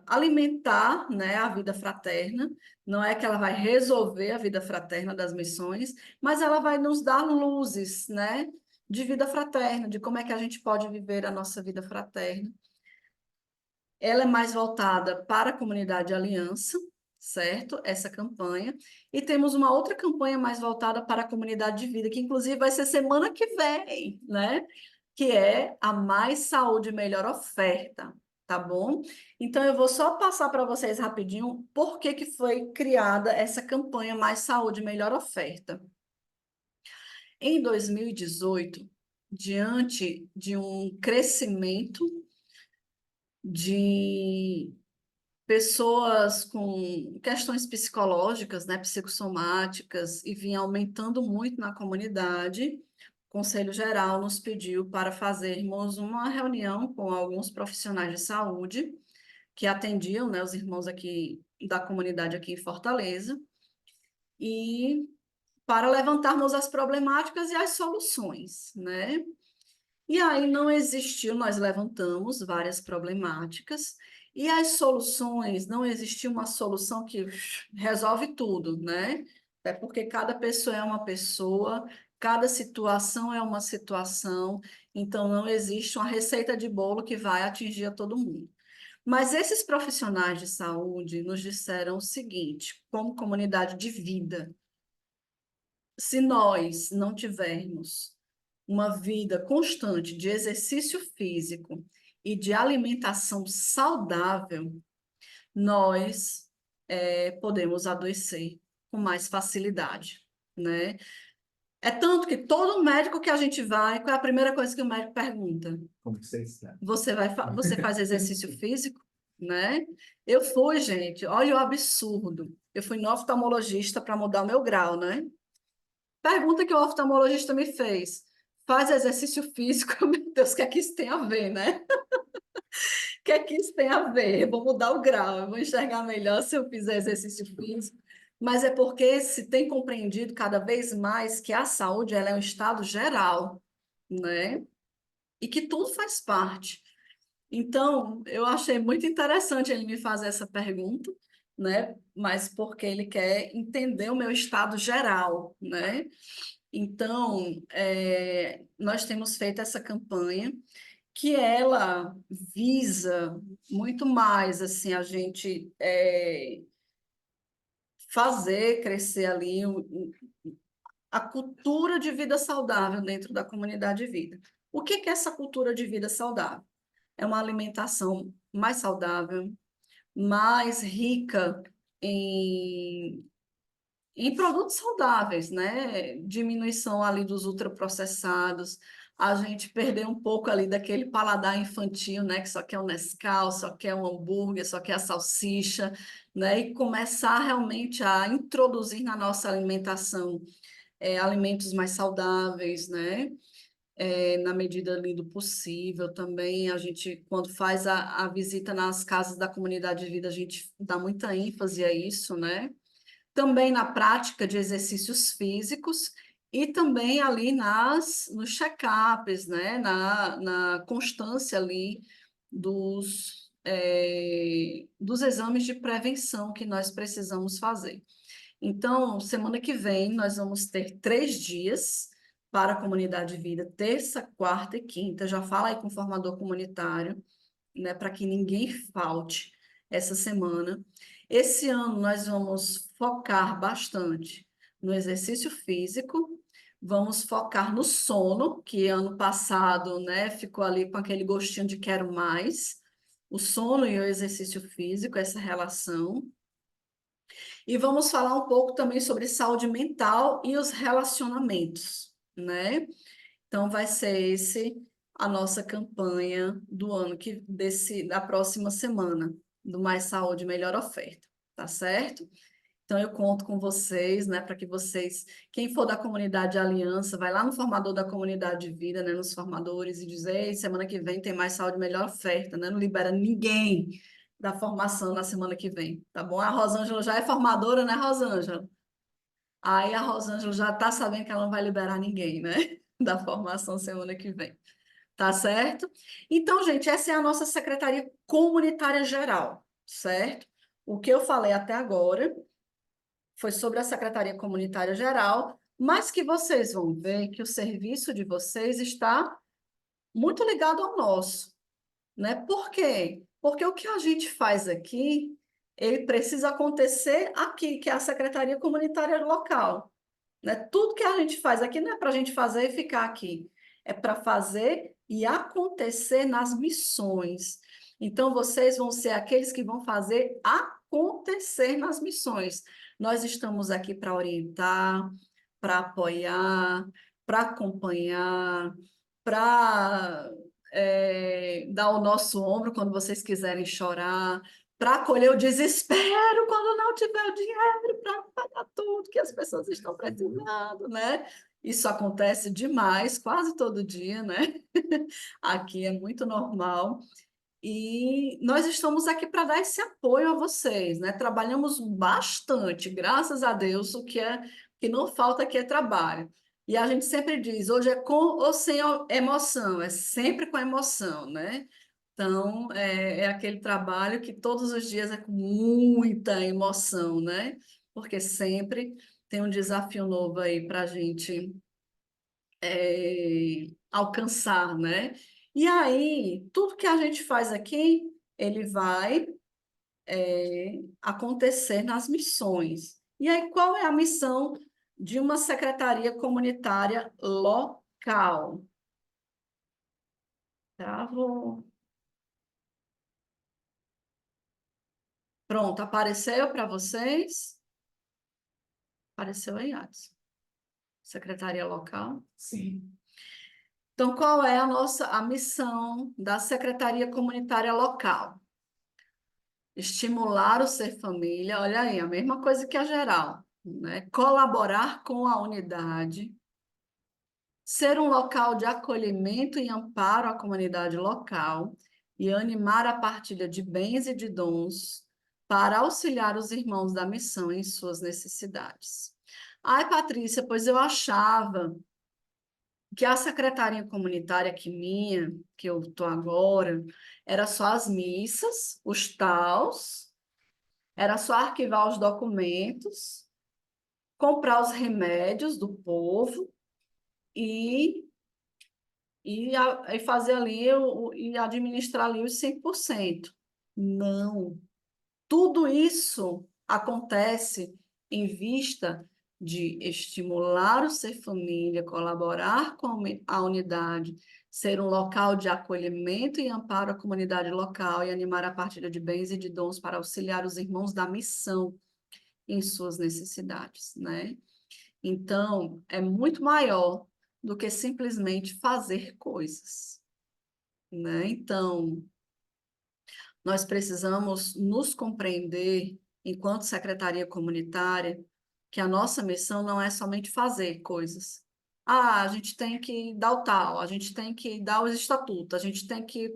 alimentar, né, a vida fraterna. Não é que ela vai resolver a vida fraterna das missões, mas ela vai nos dar luzes, né, de vida fraterna, de como é que a gente pode viver a nossa vida fraterna. Ela é mais voltada para a comunidade Aliança, certo? Essa campanha. E temos uma outra campanha mais voltada para a comunidade de vida, que inclusive vai ser semana que vem, né? Que é a Mais Saúde Melhor Oferta, tá bom? Então eu vou só passar para vocês rapidinho por que foi criada essa campanha Mais Saúde Melhor Oferta. Em 2018, diante de um crescimento de pessoas com questões psicológicas, né, psicossomáticas, e vinha aumentando muito na comunidade, o Conselho Geral nos pediu para fazermos uma reunião com alguns profissionais de saúde que atendiam, né, os irmãos aqui da comunidade aqui em Fortaleza, e para levantarmos as problemáticas e as soluções, né? E aí não existiu, nós levantamos várias problemáticas, e as soluções, não existiu uma solução que resolve tudo, né? É porque cada pessoa é uma pessoa, cada situação é uma situação, então não existe uma receita de bolo que vai atingir a todo mundo. Mas esses profissionais de saúde nos disseram o seguinte, como comunidade de vida, se nós não tivermos uma vida constante de exercício físico e de alimentação saudável, nós podemos adoecer com mais facilidade, né? É tanto que todo médico que a gente vai, qual é a primeira coisa que o médico pergunta? Como que você está? Você faz exercício físico, né? Eu fui, gente, olha o absurdo. Eu fui no oftalmologista para mudar o meu grau, né? Pergunta que o oftalmologista me fez. Faz exercício físico? Meu Deus, o que é que isso tem a ver, né? O que é que isso tem a ver? Eu vou mudar o grau, eu vou enxergar melhor se eu fizer exercício físico. Mas é porque se tem compreendido cada vez mais que a saúde ela é um estado geral, né? E que tudo faz parte. Então, eu achei muito interessante ele me fazer essa pergunta, né? Mas porque ele quer entender o meu estado geral, né? Então, nós temos feito essa campanha que ela visa muito mais assim a gente fazer crescer ali a cultura de vida saudável dentro da comunidade de vida. O que é essa cultura de vida saudável? É uma alimentação mais saudável, mais rica em produtos saudáveis, né? Diminuição ali dos ultraprocessados, a gente perder um pouco ali daquele paladar infantil, né? Que só quer o Nescau, só quer o hambúrguer, só quer a salsicha, né? E começar realmente a introduzir na nossa alimentação alimentos mais saudáveis, né? Na medida ali do possível também, a gente, quando faz a visita nas casas da comunidade de vida, a gente dá muita ênfase a isso, né? Também na prática de exercícios físicos e também ali nos check-ups, né? Na constância ali dos exames de prevenção que nós precisamos fazer. Então, semana que vem, nós vamos ter 3 dias para a comunidade de vida, terça, quarta e quinta. Já fala aí com o formador comunitário, né, para que ninguém falte essa semana. Esse ano nós vamos focar bastante no exercício físico, vamos focar no sono, que ano passado, né, ficou ali com aquele gostinho de quero mais. O sono e o exercício físico, essa relação. E vamos falar um pouco também sobre saúde mental e os relacionamentos, né? Então vai ser esse a nossa campanha do da próxima semana, do Mais Saúde, Melhor Oferta, tá certo? Então eu conto com vocês, né, para que vocês, quem for da comunidade Aliança, vai lá no formador da comunidade de vida, né, nos formadores e dizer, ei, semana que vem tem Mais Saúde, Melhor Oferta, né? Não libera ninguém da formação na semana que vem, tá bom? A Rosângela já é formadora, né, Rosângela? Aí a Rosângela já está sabendo que ela não vai liberar ninguém, né? Da formação semana que vem. Tá certo? Então, gente, essa é a nossa Secretaria Comunitária Geral, certo? O que eu falei até agora foi sobre a Secretaria Comunitária Geral, mas que vocês vão ver que o serviço de vocês está muito ligado ao nosso, né? Por quê? Porque o que a gente faz aqui, ele precisa acontecer aqui, que é a Secretaria Comunitária Local, né? Tudo que a gente faz aqui não é para a gente fazer e ficar aqui, é para fazer e acontecer nas missões. Então, vocês vão ser aqueles que vão fazer acontecer nas missões. Nós estamos aqui para orientar, para apoiar, para acompanhar, para dar o nosso ombro quando vocês quiserem chorar, para acolher o desespero quando não tiver o dinheiro para pagar tudo que as pessoas estão precisando, né? Isso acontece demais, quase todo dia, né? Aqui é muito normal. E nós estamos aqui para dar esse apoio a vocês, né? Trabalhamos bastante, graças a Deus, o que é que não falta aqui é trabalho. E a gente sempre diz, hoje é com ou sem emoção, é sempre com emoção, né? Então, é aquele trabalho que todos os dias é com muita emoção, né? Porque sempre tem um desafio novo aí para a gente alcançar, né? E aí, tudo que a gente faz aqui, ele vai acontecer nas missões. E aí, qual é a missão de uma secretaria comunitária local? Travo. Pronto, apareceu para vocês? Apareceu aí, Adson. Secretaria local. Sim. Então, qual é a missão da secretaria comunitária local? Estimular o ser família, olha aí, a mesma coisa que a geral, né? Colaborar com a unidade, ser um local de acolhimento e amparo à comunidade local e animar a partilha de bens e de dons para auxiliar os irmãos da missão em suas necessidades. Ai, Patrícia, pois eu achava que a secretaria comunitária que minha, que eu estou agora, era só as missas, os taus, era só arquivar os documentos, comprar os remédios do povo e, e fazer ali e administrar ali os 100%. Não. Tudo isso acontece em vista de estimular o ser família, colaborar com a unidade, ser um local de acolhimento e amparo à comunidade local e animar a partilha de bens e de dons para auxiliar os irmãos da missão em suas necessidades, né? Então, é muito maior do que simplesmente fazer coisas, né? Então, nós precisamos nos compreender, enquanto secretaria comunitária, que a nossa missão não é somente fazer coisas. Ah, a gente tem que dar o tal, a gente tem que dar os estatutos, a gente tem que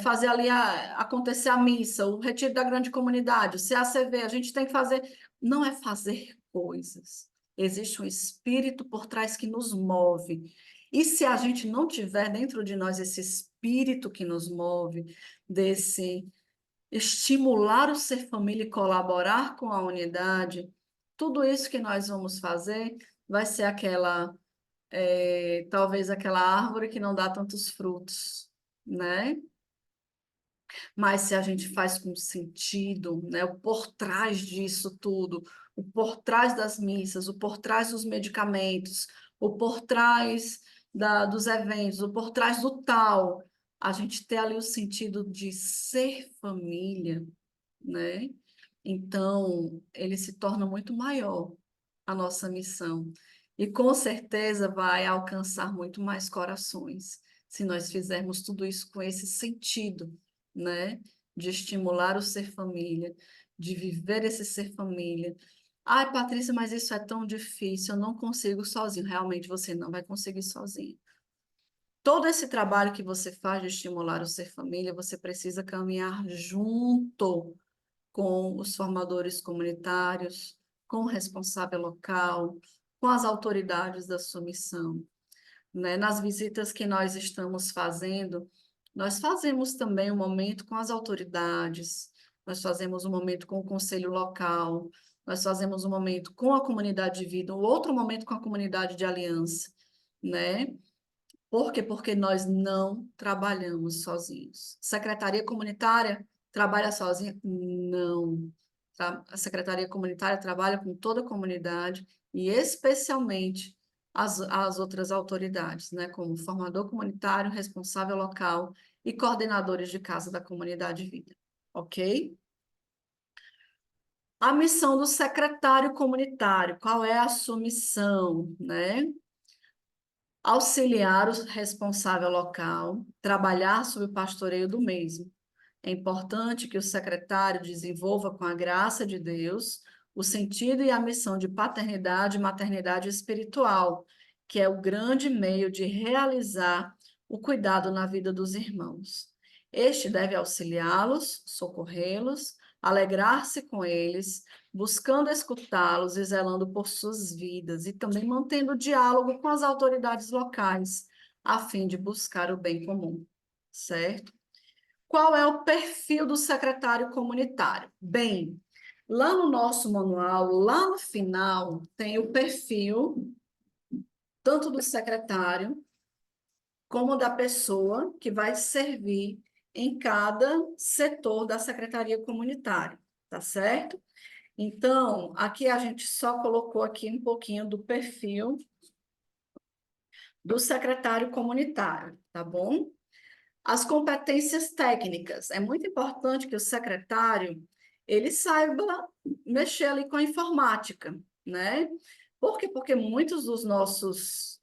fazer ali acontecer a missa, o retiro da grande comunidade, o CACV, a gente tem que fazer. Não é fazer coisas. Existe um espírito por trás que nos move. E se a gente não tiver dentro de nós esse espírito que nos move, desse estimular o ser família e colaborar com a unidade, tudo isso que nós vamos fazer vai ser talvez aquela árvore que não dá tantos frutos, né? Mas se a gente faz com sentido, né, o por trás disso tudo, o por trás das missas, o por trás dos medicamentos, o por trás dos eventos, o por trás do tal, a gente ter ali o sentido de ser família, né? Então, ele se torna muito maior a nossa missão. E com certeza vai alcançar muito mais corações, se nós fizermos tudo isso com esse sentido, né? De estimular o ser família, de viver esse ser família. Ai, Patrícia, mas isso é tão difícil, eu não consigo sozinho. Realmente você não vai conseguir sozinho. Todo esse trabalho que você faz de estimular o ser família, você precisa caminhar junto com os formadores comunitários, com o responsável local, com as autoridades da sua missão, né? Nas visitas que nós estamos fazendo, nós fazemos também um momento com as autoridades, nós fazemos um momento com o conselho local, nós fazemos um momento com a comunidade de vida, um outro momento com a comunidade de aliança, né? Por quê? Porque nós não trabalhamos sozinhos. Secretaria comunitária trabalha sozinha? Não. A Secretaria Comunitária trabalha com toda a comunidade e especialmente as outras autoridades, né, como formador comunitário, responsável local e coordenadores de casa da comunidade vida, ok? A missão do secretário comunitário, qual é a sua missão, né? Auxiliar o responsável local, trabalhar sob o pastoreio do mesmo. É importante que o secretário desenvolva com a graça de Deus o sentido e a missão de paternidade e maternidade espiritual, que é o grande meio de realizar o cuidado na vida dos irmãos. Este deve auxiliá-los, socorrê-los, alegrar-se com eles, buscando escutá-los e zelando por suas vidas, e também mantendo diálogo com as autoridades locais, a fim de buscar o bem comum, certo? Qual é o perfil do secretário comunitário? Bem, lá no nosso manual, lá no final, tem o perfil tanto do secretário como da pessoa que vai servir em cada setor da secretaria comunitária, tá certo? Então, aqui a gente só colocou aqui um pouquinho do perfil do secretário comunitário, tá bom? As competências técnicas. É muito importante que o secretário ele saiba mexer ali com a informática, né? Por quê? Porque muitos dos nossos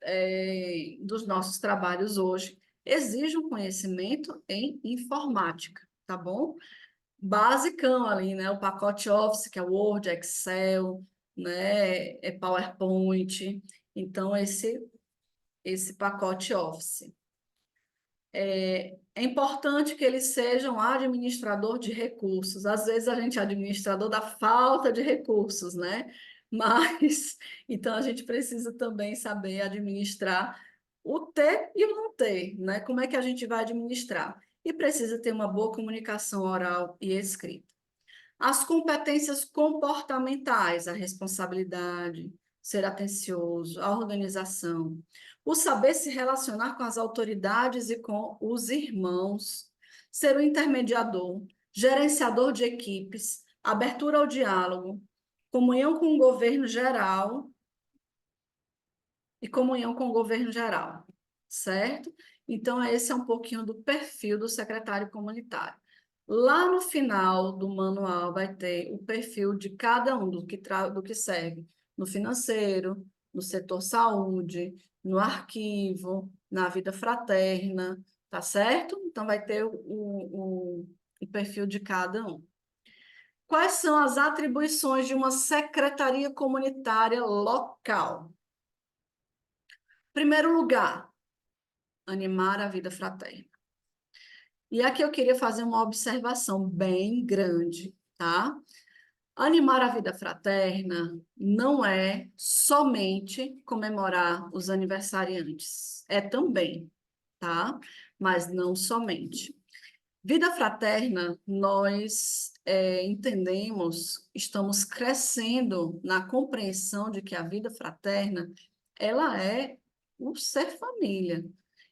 trabalhos hoje exigem um conhecimento em informática, tá bom? Basicão ali, né? O pacote Office, que é Word, Excel, né? É PowerPoint. Então, esse pacote Office. É importante que eles sejam administrador de recursos. Às vezes a gente é administrador da falta de recursos, né? Mas, então a gente precisa também saber administrar o ter e o não ter, né? Como é que a gente vai administrar? E precisa ter uma boa comunicação oral e escrita. As competências comportamentais, a responsabilidade, ser atencioso, a organização, o saber se relacionar com as autoridades e com os irmãos, ser o intermediador, gerenciador de equipes, abertura ao diálogo, comunhão com o governo geral e comunhão com o governo geral, certo? Então, esse é um pouquinho do perfil do secretário comunitário. Lá no final do manual vai ter o perfil de cada um do que serve no financeiro, no setor saúde, no arquivo, na vida fraterna, tá certo? Então, vai ter o perfil de cada um. Quais são as atribuições de uma secretaria comunitária local? Primeiro lugar, animar a vida fraterna. E aqui eu queria fazer uma observação bem grande, tá? Animar a vida fraterna não é somente comemorar os aniversariantes, é também, tá? Mas não somente. Vida fraterna, nós entendemos, estamos crescendo na compreensão de que a vida fraterna, ela é o ser família.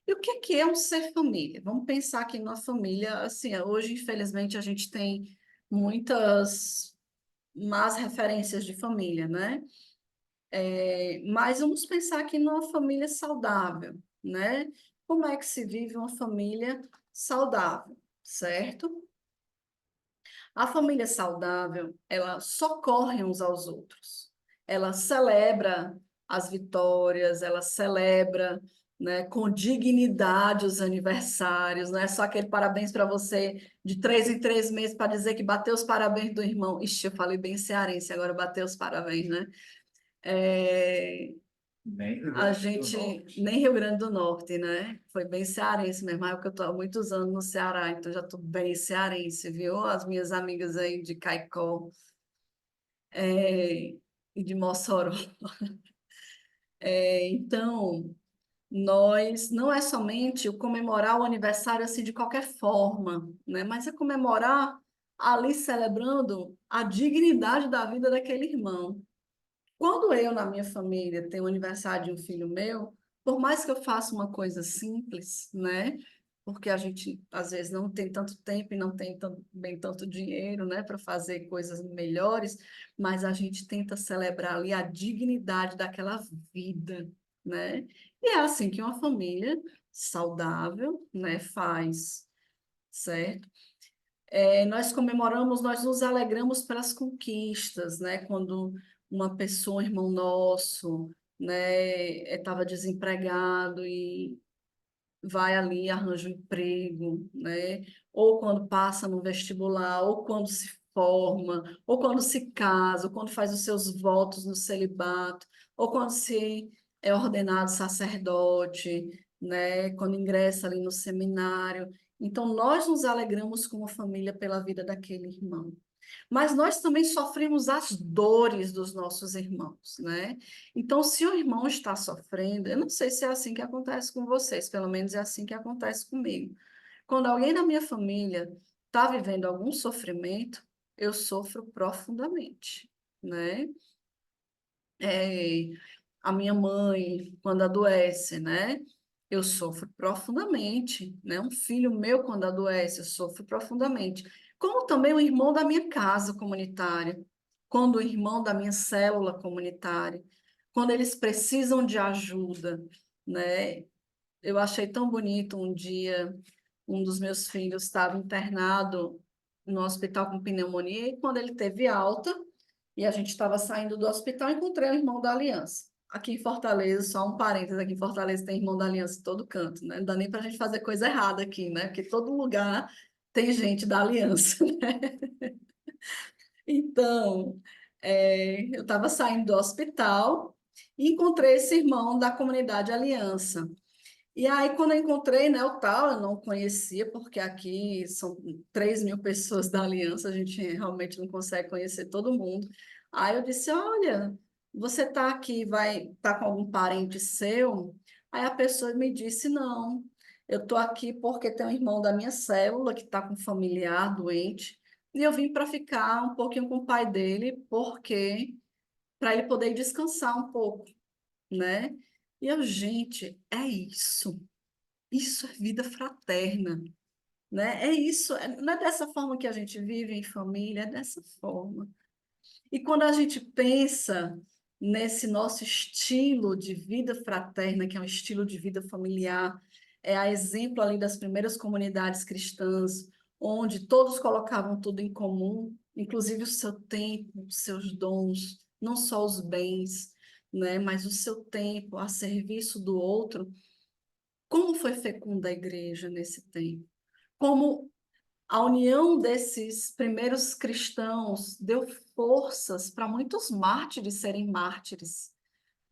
E o que é um ser família? Vamos pensar aqui numa família, assim, hoje, infelizmente, a gente tem muitas más referências de família, né? Mas vamos pensar aqui numa família saudável, né? Como é que se vive uma família saudável, certo? A família saudável, ela socorre uns aos outros. Ela celebra as vitórias, ela celebra, né, com dignidade os aniversários, não é só aquele parabéns para você de 3 em 3 meses para dizer que bateu os parabéns do irmão. Ixi, eu falei bem cearense, agora bateu os parabéns, né? É, Nem Rio a Grande do gente, Norte. nem Rio Grande do Norte, né? Foi bem cearense mesmo, é porque eu estou há muitos anos no Ceará, então já estou bem cearense, viu? As minhas amigas aí de Caicó, e de Mossoró. Então, nós, não é somente o comemorar o aniversário assim de qualquer forma, né? Mas é comemorar ali celebrando a dignidade da vida daquele irmão. Quando eu, na minha família, tenho o aniversário de um filho meu, por mais que eu faça uma coisa simples, né? Porque a gente, às vezes, não tem tanto tempo e não tem também tanto dinheiro, né, para fazer coisas melhores, mas a gente tenta celebrar ali a dignidade daquela vida, né? E é assim que uma família saudável, né, faz, certo? Nós comemoramos, nós nos alegramos pelas conquistas, né? Quando uma pessoa, um irmão nosso, né, estava desempregado e vai ali e arranja um emprego, né? Ou quando passa no vestibular, ou quando se forma, ou quando se casa, ou quando faz os seus votos no celibato, ou quando se é ordenado sacerdote, né? Quando ingressa ali no seminário. Então, nós nos alegramos como família pela vida daquele irmão. Mas nós também sofremos as dores dos nossos irmãos, né? Então, se o irmão está sofrendo, eu não sei se é assim que acontece com vocês, pelo menos é assim que acontece comigo. Quando alguém na minha família está vivendo algum sofrimento, eu sofro profundamente, né? É, a minha mãe, quando adoece, né? Eu sofro profundamente, né? Um filho meu, quando adoece, eu sofro profundamente. Como também o irmão da minha casa comunitária, quando o irmão da minha célula comunitária, quando eles precisam de ajuda, né? Eu achei tão bonito um dia, um dos meus filhos estava internado no hospital com pneumonia, e quando ele teve alta, e a gente estava saindo do hospital, encontrei o irmão da Aliança. Aqui em Fortaleza, só um parênteses, aqui em Fortaleza tem irmão da Aliança em todo canto, né? Não dá nem para a gente fazer coisa errada aqui, né? Porque todo lugar tem gente da Aliança, né? Então, eu estava saindo do hospital e encontrei esse irmão da comunidade Aliança. E aí, quando eu encontrei, né, o tal, eu não conhecia, porque aqui são 3.000 pessoas da Aliança, a gente realmente não consegue conhecer todo mundo. Aí eu disse, olha, você está aqui, vai estar com algum parente seu? Aí a pessoa me disse, não, eu estou aqui porque tem um irmão da minha célula que está com um familiar doente, e eu vim para ficar um pouquinho com o pai dele, porque para ele poder descansar um pouco, né? E eu, gente, é isso. Isso é vida fraterna, né? É isso, não é dessa forma que a gente vive em família, é dessa forma. E quando a gente pensa nesse nosso estilo de vida fraterna, que é um estilo de vida familiar, é a exemplo ali das primeiras comunidades cristãs, onde todos colocavam tudo em comum, inclusive o seu tempo, os seus dons, não só os bens, né, mas o seu tempo a serviço do outro. Como foi fecunda a igreja nesse tempo? Como a união desses primeiros cristãos deu forças para muitos mártires serem mártires,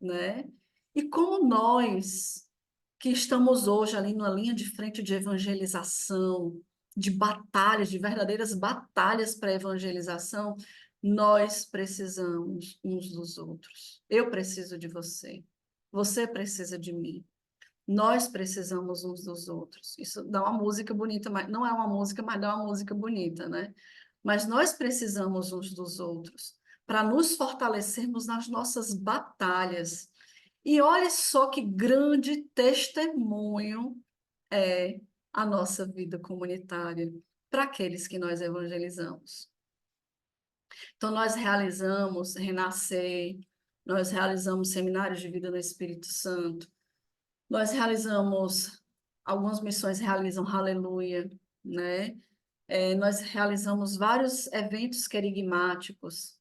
né? E como nós, que estamos hoje ali na linha de frente de evangelização, de batalhas, de verdadeiras batalhas para a evangelização, nós precisamos uns dos outros. Eu preciso de você. Você precisa de mim. Nós precisamos uns dos outros. Isso dá uma música bonita, mas não é uma música, mas dá uma música bonita, né? Mas nós precisamos uns dos outros para nos fortalecermos nas nossas batalhas. E olha só que grande testemunho é a nossa vida comunitária para aqueles que nós evangelizamos. Então, nós realizamos Renascer, nós realizamos seminários de vida no Espírito Santo, nós realizamos, algumas missões realizam Aleluia, né? Nós realizamos vários eventos querigmáticos.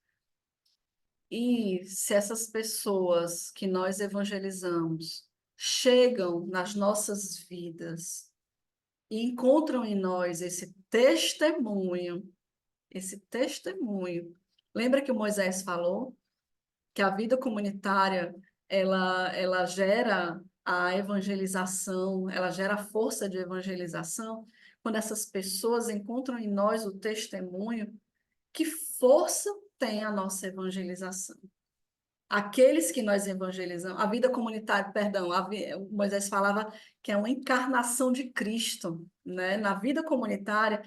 E se essas pessoas que nós evangelizamos chegam nas nossas vidas e encontram em nós esse testemunho. Lembra que o Moisés falou que a vida comunitária ela gera a evangelização, ela gera a força de evangelização. Quando essas pessoas encontram em nós o testemunho, que força tem a nossa evangelização? Aqueles que nós evangelizamos, a vida comunitária, perdão, Moisés falava que é uma encarnação de Cristo, né? Na vida comunitária,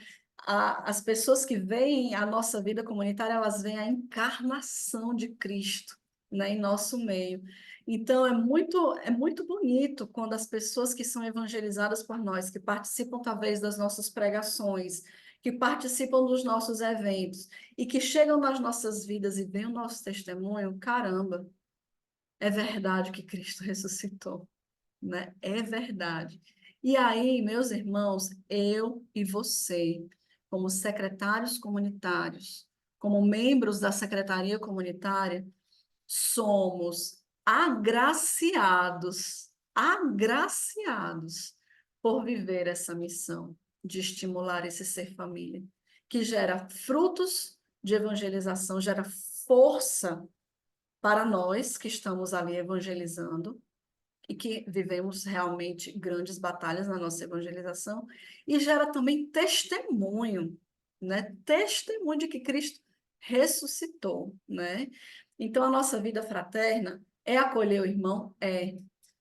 as pessoas que veem a nossa vida comunitária, elas veem a encarnação de Cristo, né, em nosso meio. Então, é muito bonito quando as pessoas que são evangelizadas por nós, que participam talvez das nossas pregações, que participam dos nossos eventos, e que chegam nas nossas vidas e veem o nosso testemunho, caramba, é verdade que Cristo ressuscitou, né? É verdade. E aí, meus irmãos, eu e você, como secretários comunitários, como membros da secretaria comunitária, somos agraciados por viver essa missão de estimular esse ser família, que gera frutos de evangelização, gera força para nós que estamos ali evangelizando e que vivemos realmente grandes batalhas na nossa evangelização, e gera também testemunho né? Testemunho de que Cristo ressuscitou, né? Então, a nossa vida fraterna é acolher o irmão? É,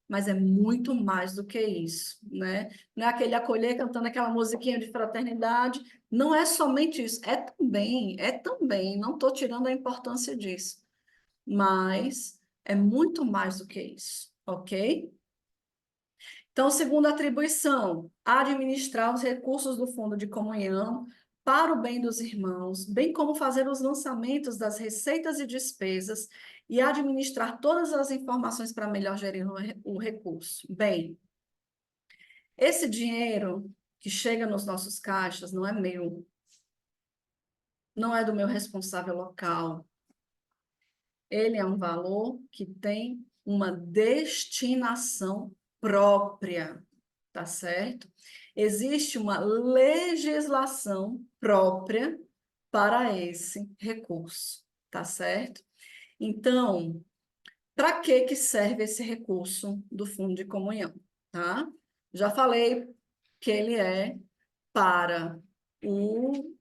mas é muito mais do que isso, né? Não é aquele acolher cantando aquela musiquinha de fraternidade, não é somente isso, é também, não estou tirando a importância disso, mas é muito mais do que isso, ok? Então, segunda atribuição, administrar os recursos do fundo de comunhão para o bem dos irmãos, bem como fazer os lançamentos das receitas e despesas e administrar todas as informações para melhor gerir o recurso. Bem, esse dinheiro que chega nos nossos caixas não é meu, não é do meu responsável local. Ele é um valor que tem uma destinação própria, tá certo? Existe uma legislação própria para esse recurso, tá certo? Então, para que serve esse recurso do fundo de comunhão, tá? Já falei que ele é para o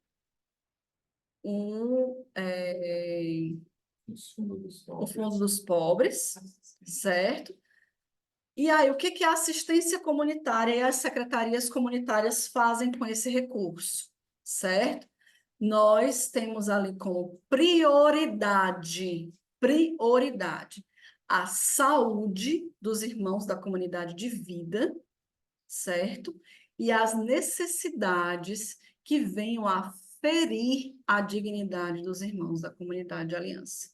fundo dos pobres, certo? E aí, o que a assistência comunitária e as secretarias comunitárias fazem com esse recurso, certo? Nós temos ali como prioridade, a saúde dos irmãos da comunidade de vida, certo? E as necessidades que venham a ferir a dignidade dos irmãos da comunidade de aliança.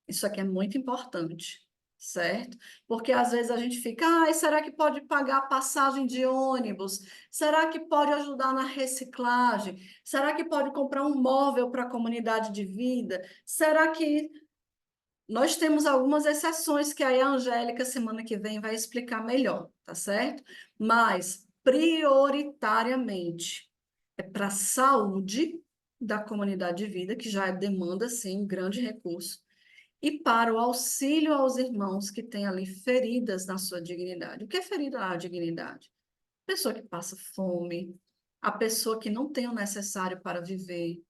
Isso aqui é muito importante, certo? Porque às vezes a gente fica, será que pode pagar a passagem de ônibus? Será que pode ajudar na reciclagem? Será que pode comprar um móvel para a comunidade de vida? Será que nós temos algumas exceções que aí a Angélica, semana que vem, vai explicar melhor, tá certo? Mas, prioritariamente, é para a saúde da comunidade de vida, que já demanda, sim, um grande recurso, e para o auxílio aos irmãos que têm ali feridas na sua dignidade. O que é ferida na dignidade? A pessoa que passa fome, a pessoa que não tem o necessário para viver,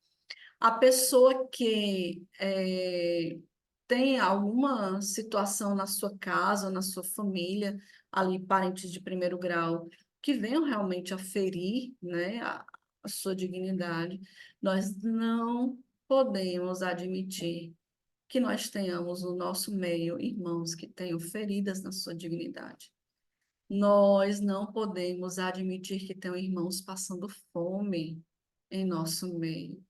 a pessoa que tem alguma situação na sua casa, na sua família, ali, parentes de primeiro grau, que venham realmente a ferir, né, a sua dignidade, nós não podemos admitir que nós tenhamos no nosso meio irmãos que tenham feridas na sua dignidade. Nós não podemos admitir que tenham irmãos passando fome em nosso meio.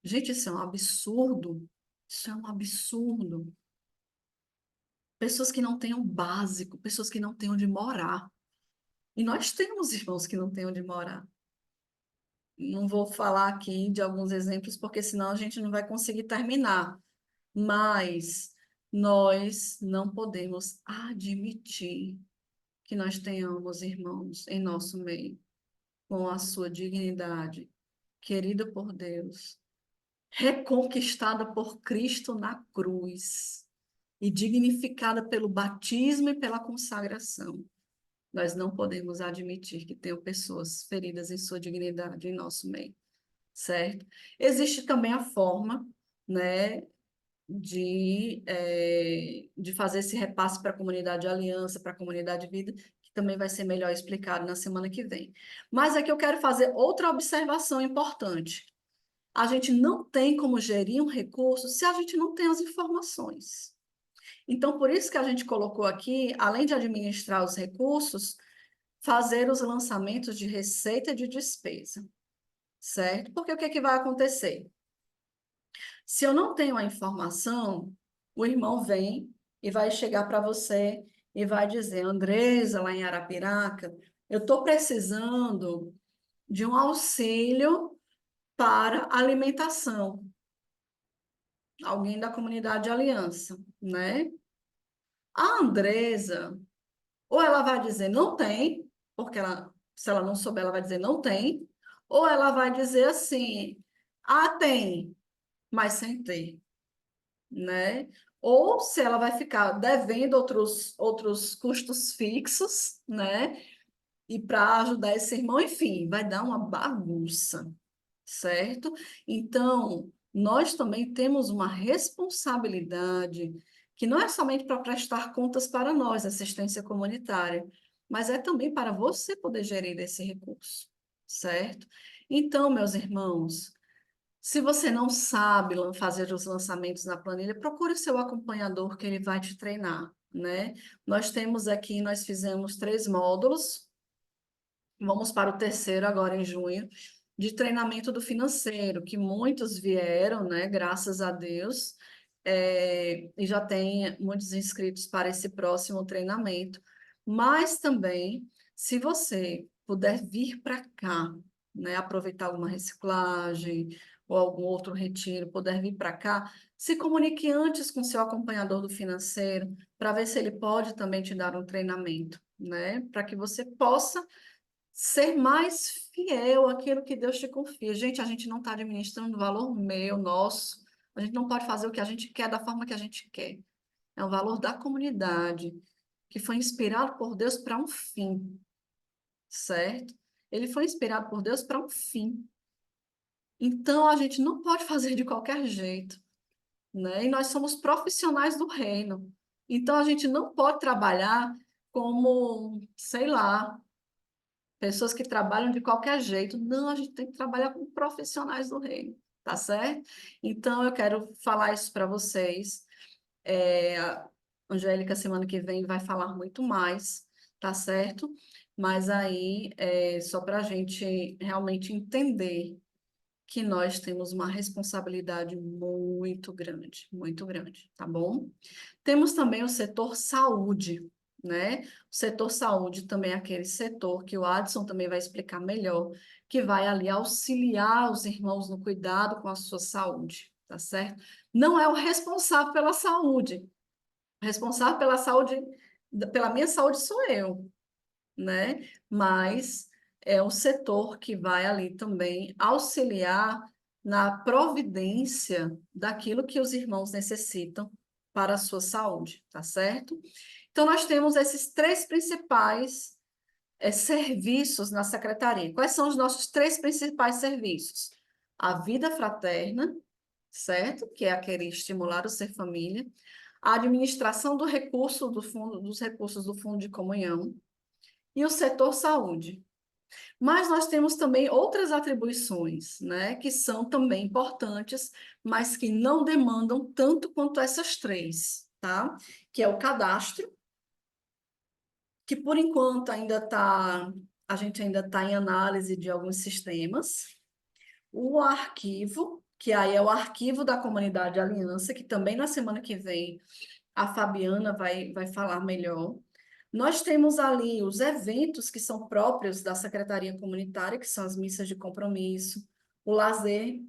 Gente, isso é um absurdo. Isso é um absurdo. Pessoas que não têm o básico, pessoas que não têm onde morar. E nós temos irmãos que não têm onde morar. Não vou falar aqui de alguns exemplos, porque senão a gente não vai conseguir terminar. Mas nós não podemos admitir que nós tenhamos irmãos em nosso meio, com a sua dignidade, querida por Deus, reconquistada por Cristo na cruz e dignificada pelo batismo e pela consagração. Nós não podemos admitir que tenham pessoas feridas em sua dignidade em nosso meio, certo? Existe também a forma, né, de fazer esse repasse para a comunidade de aliança, para a comunidade de vida, que também vai ser melhor explicado na semana que vem. Mas aqui eu quero fazer outra observação importante. A gente não tem como gerir um recurso se a gente não tem as informações. Então, por isso que a gente colocou aqui, além de administrar os recursos, fazer os lançamentos de receita e de despesa, certo? Porque o que é que vai acontecer? Se eu não tenho a informação, o irmão vem e vai chegar para você e vai dizer, Andresa, lá em Arapiraca, eu estou precisando de um auxílio para alimentação. Alguém da comunidade de aliança, né? A Andresa, ou ela vai dizer não tem, porque se ela não souber, ela vai dizer não tem, ou ela vai dizer assim, tem, mas sem ter, né? Ou se ela vai ficar devendo outros custos fixos, né? E para ajudar esse irmão, enfim, vai dar uma bagunça, certo? Então, nós também temos uma responsabilidade que não é somente para prestar contas para nós, assistência comunitária, mas é também para você poder gerir esse recurso, certo? Então, meus irmãos, se você não sabe fazer os lançamentos na planilha, procure seu acompanhador que ele vai te treinar, né? Nós temos aqui, nós fizemos 3 módulos, vamos para o terceiro agora em junho, de treinamento do financeiro, que muitos vieram, né? Graças a Deus, e já tem muitos inscritos para esse próximo treinamento. Mas também, se você puder vir para cá, né? Aproveitar alguma reciclagem ou algum outro retiro, puder vir para cá, se comunique antes com seu acompanhador do financeiro, para ver se ele pode também te dar um treinamento, né? Para que você possa ser mais fiel àquilo que Deus te confia. Gente, a gente não está administrando valor meu, nosso. A gente não pode fazer o que a gente quer da forma que a gente quer. É um valor da comunidade, que foi inspirado por Deus para um fim, certo? Ele foi inspirado por Deus para um fim. Então, a gente não pode fazer de qualquer jeito, né? E nós somos profissionais do reino. Então, a gente não pode trabalhar como, sei lá, pessoas que trabalham de qualquer jeito. Não, a gente tem que trabalhar com profissionais do reino, tá certo? Então, eu quero falar isso para vocês. A Angélica, semana que vem, vai falar muito mais, tá certo? Mas aí, só para a gente realmente entender que nós temos uma responsabilidade muito grande, tá bom? Temos também o setor saúde, né? O setor saúde também é aquele setor que o Adson também vai explicar melhor, que vai ali auxiliar os irmãos no cuidado com a sua saúde, tá certo? Não é o responsável pela saúde. O responsável pela saúde, pela minha saúde sou eu, né? Mas é um setor que vai ali também auxiliar na providência daquilo que os irmãos necessitam para a sua saúde, tá certo? Então, nós temos esses 3 principais serviços na secretaria. Quais são os nossos 3 principais serviços? A vida fraterna, certo? Que é aquele estimular o ser família. A administração do recurso do fundo, dos recursos do fundo de comunhão, e o setor saúde. Mas nós temos também outras atribuições, né, que são também importantes, mas que não demandam tanto quanto essas 3, tá? Que é o cadastro, que por enquanto a gente ainda está em análise de alguns sistemas. O arquivo, que aí é o arquivo da comunidade Aliança, que também na semana que vem a Fabiana vai falar melhor. Nós temos ali os eventos que são próprios da Secretaria Comunitária, que são as missas de compromisso, o lazer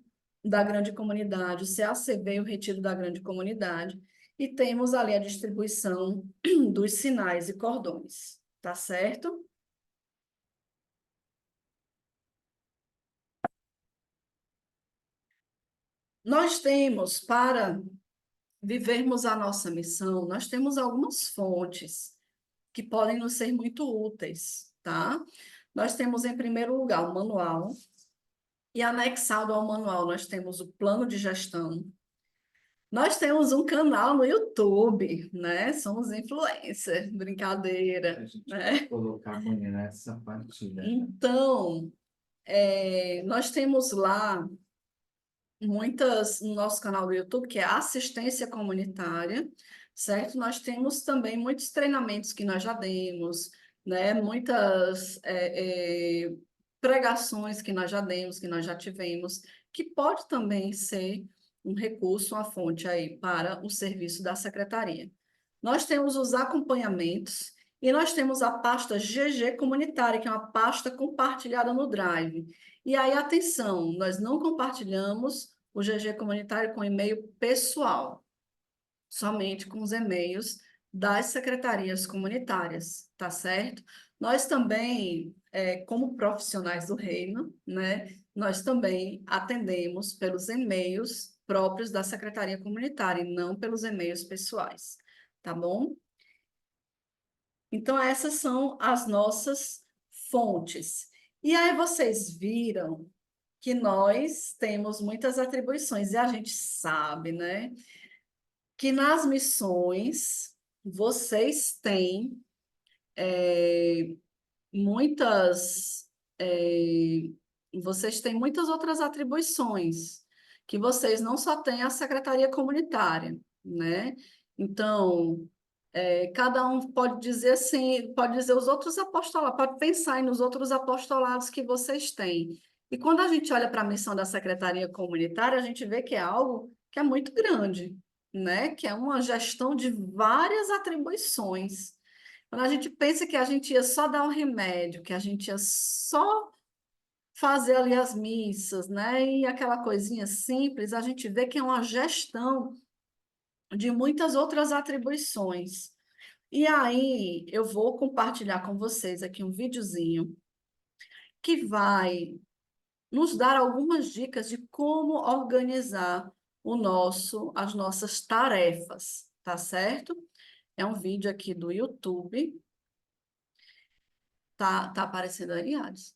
da grande comunidade, o CACV e o retiro da grande comunidade, e temos ali a distribuição dos sinais e cordões, tá certo? Nós temos, para vivermos a nossa missão, nós temos algumas fontes que podem nos ser muito úteis, tá? Nós temos, em primeiro lugar, o manual, e anexado ao manual nós temos o plano de gestão. Nós temos um canal no YouTube, né? Somos influencer, A brincadeira, gente né? vai colocar amanhã nessa partida. Então, nós temos lá muitas no nosso canal do YouTube, que é assistência comunitária, certo? Nós temos também muitos treinamentos que nós já demos, né? Muitas pregações que nós já demos, que nós já tivemos, que pode também ser um recurso, uma fonte aí para o serviço da secretaria. Nós temos os acompanhamentos e nós temos a pasta GG comunitária, que é uma pasta compartilhada no Drive. E aí, atenção, nós não compartilhamos o GG comunitário com e-mail pessoal, somente com os e-mails das secretarias comunitárias, tá certo? Nós também, como profissionais do reino, né, nós também atendemos pelos e-mails próprios da secretaria comunitária e não pelos e-mails pessoais, tá bom? Então, essas são as nossas fontes. E aí vocês viram que nós temos muitas atribuições, e a gente sabe, né, que nas missões vocês têm muitas, é, vocês têm muitas outras atribuições, que vocês não só têm a secretaria comunitária, né? Então, cada um pode dizer assim, pode dizer os outros apostolados, pode pensar aí nos outros apostolados que vocês têm. E quando a gente olha para a missão da secretaria comunitária, a gente vê que é algo que é muito grande, né? Que é uma gestão de várias atribuições. Quando a gente pensa que a gente ia só dar um remédio, que a gente ia só fazer ali as missas, né? E aquela coisinha simples, a gente vê que é uma gestão de muitas outras atribuições. E aí, eu vou compartilhar com vocês aqui um videozinho que vai nos dar algumas dicas de como organizar as nossas tarefas, tá certo? É um vídeo aqui do YouTube. Tá aparecendo aí, Ades?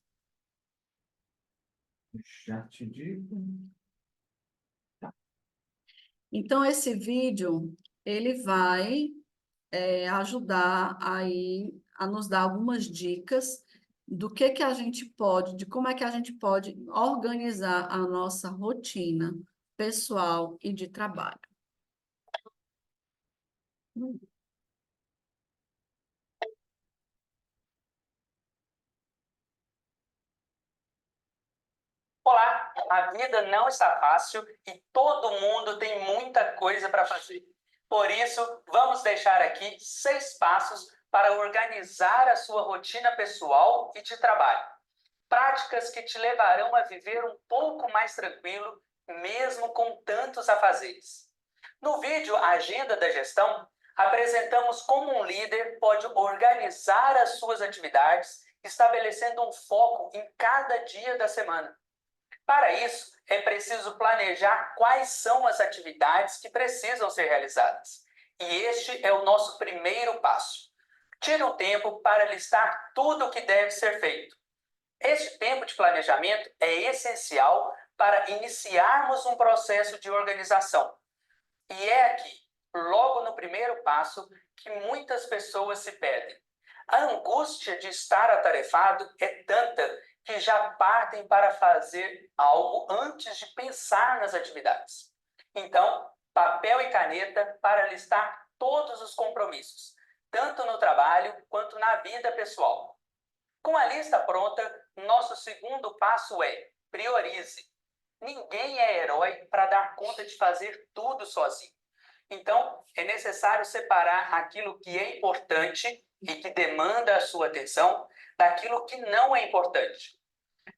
Já te digo. Então, esse vídeo, ele vai ajudar aí a nos dar algumas dicas do que a gente pode, de como é que a gente pode organizar a nossa rotina pessoal e de trabalho. Olá, a vida não está fácil e todo mundo tem muita coisa para fazer. Por isso, vamos deixar aqui 6 passos para organizar a sua rotina pessoal e de trabalho. Práticas que te levarão a viver um pouco mais tranquilo, mesmo com tantos afazeres. No vídeo Agenda da Gestão, apresentamos como um líder pode organizar as suas atividades, estabelecendo um foco em cada dia da semana. Para isso, é preciso planejar quais são as atividades que precisam ser realizadas. E este é o nosso primeiro passo. Tire um tempo para listar tudo o que deve ser feito. Este tempo de planejamento é essencial para iniciarmos um processo de organização. E é aqui, logo no primeiro passo, que muitas pessoas se perdem. A angústia de estar atarefado é tanta que já partem para fazer algo antes de pensar nas atividades. Então, papel e caneta para listar todos os compromissos, tanto no trabalho quanto na vida pessoal. Com a lista pronta, nosso segundo passo é priorize. Ninguém é herói para dar conta de fazer tudo sozinho. Então, é necessário separar aquilo que é importante e que demanda a sua atenção daquilo que não é importante.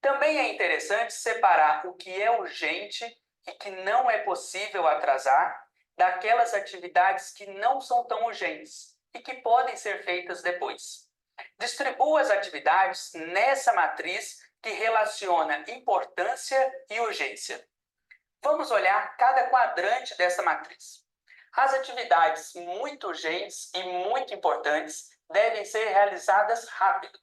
Também é interessante separar o que é urgente e que não é possível atrasar daquelas atividades que não são tão urgentes e que podem ser feitas depois. Distribua as atividades nessa matriz que relaciona importância e urgência. Vamos olhar cada quadrante dessa matriz. As atividades muito urgentes e muito importantes devem ser realizadas rápido.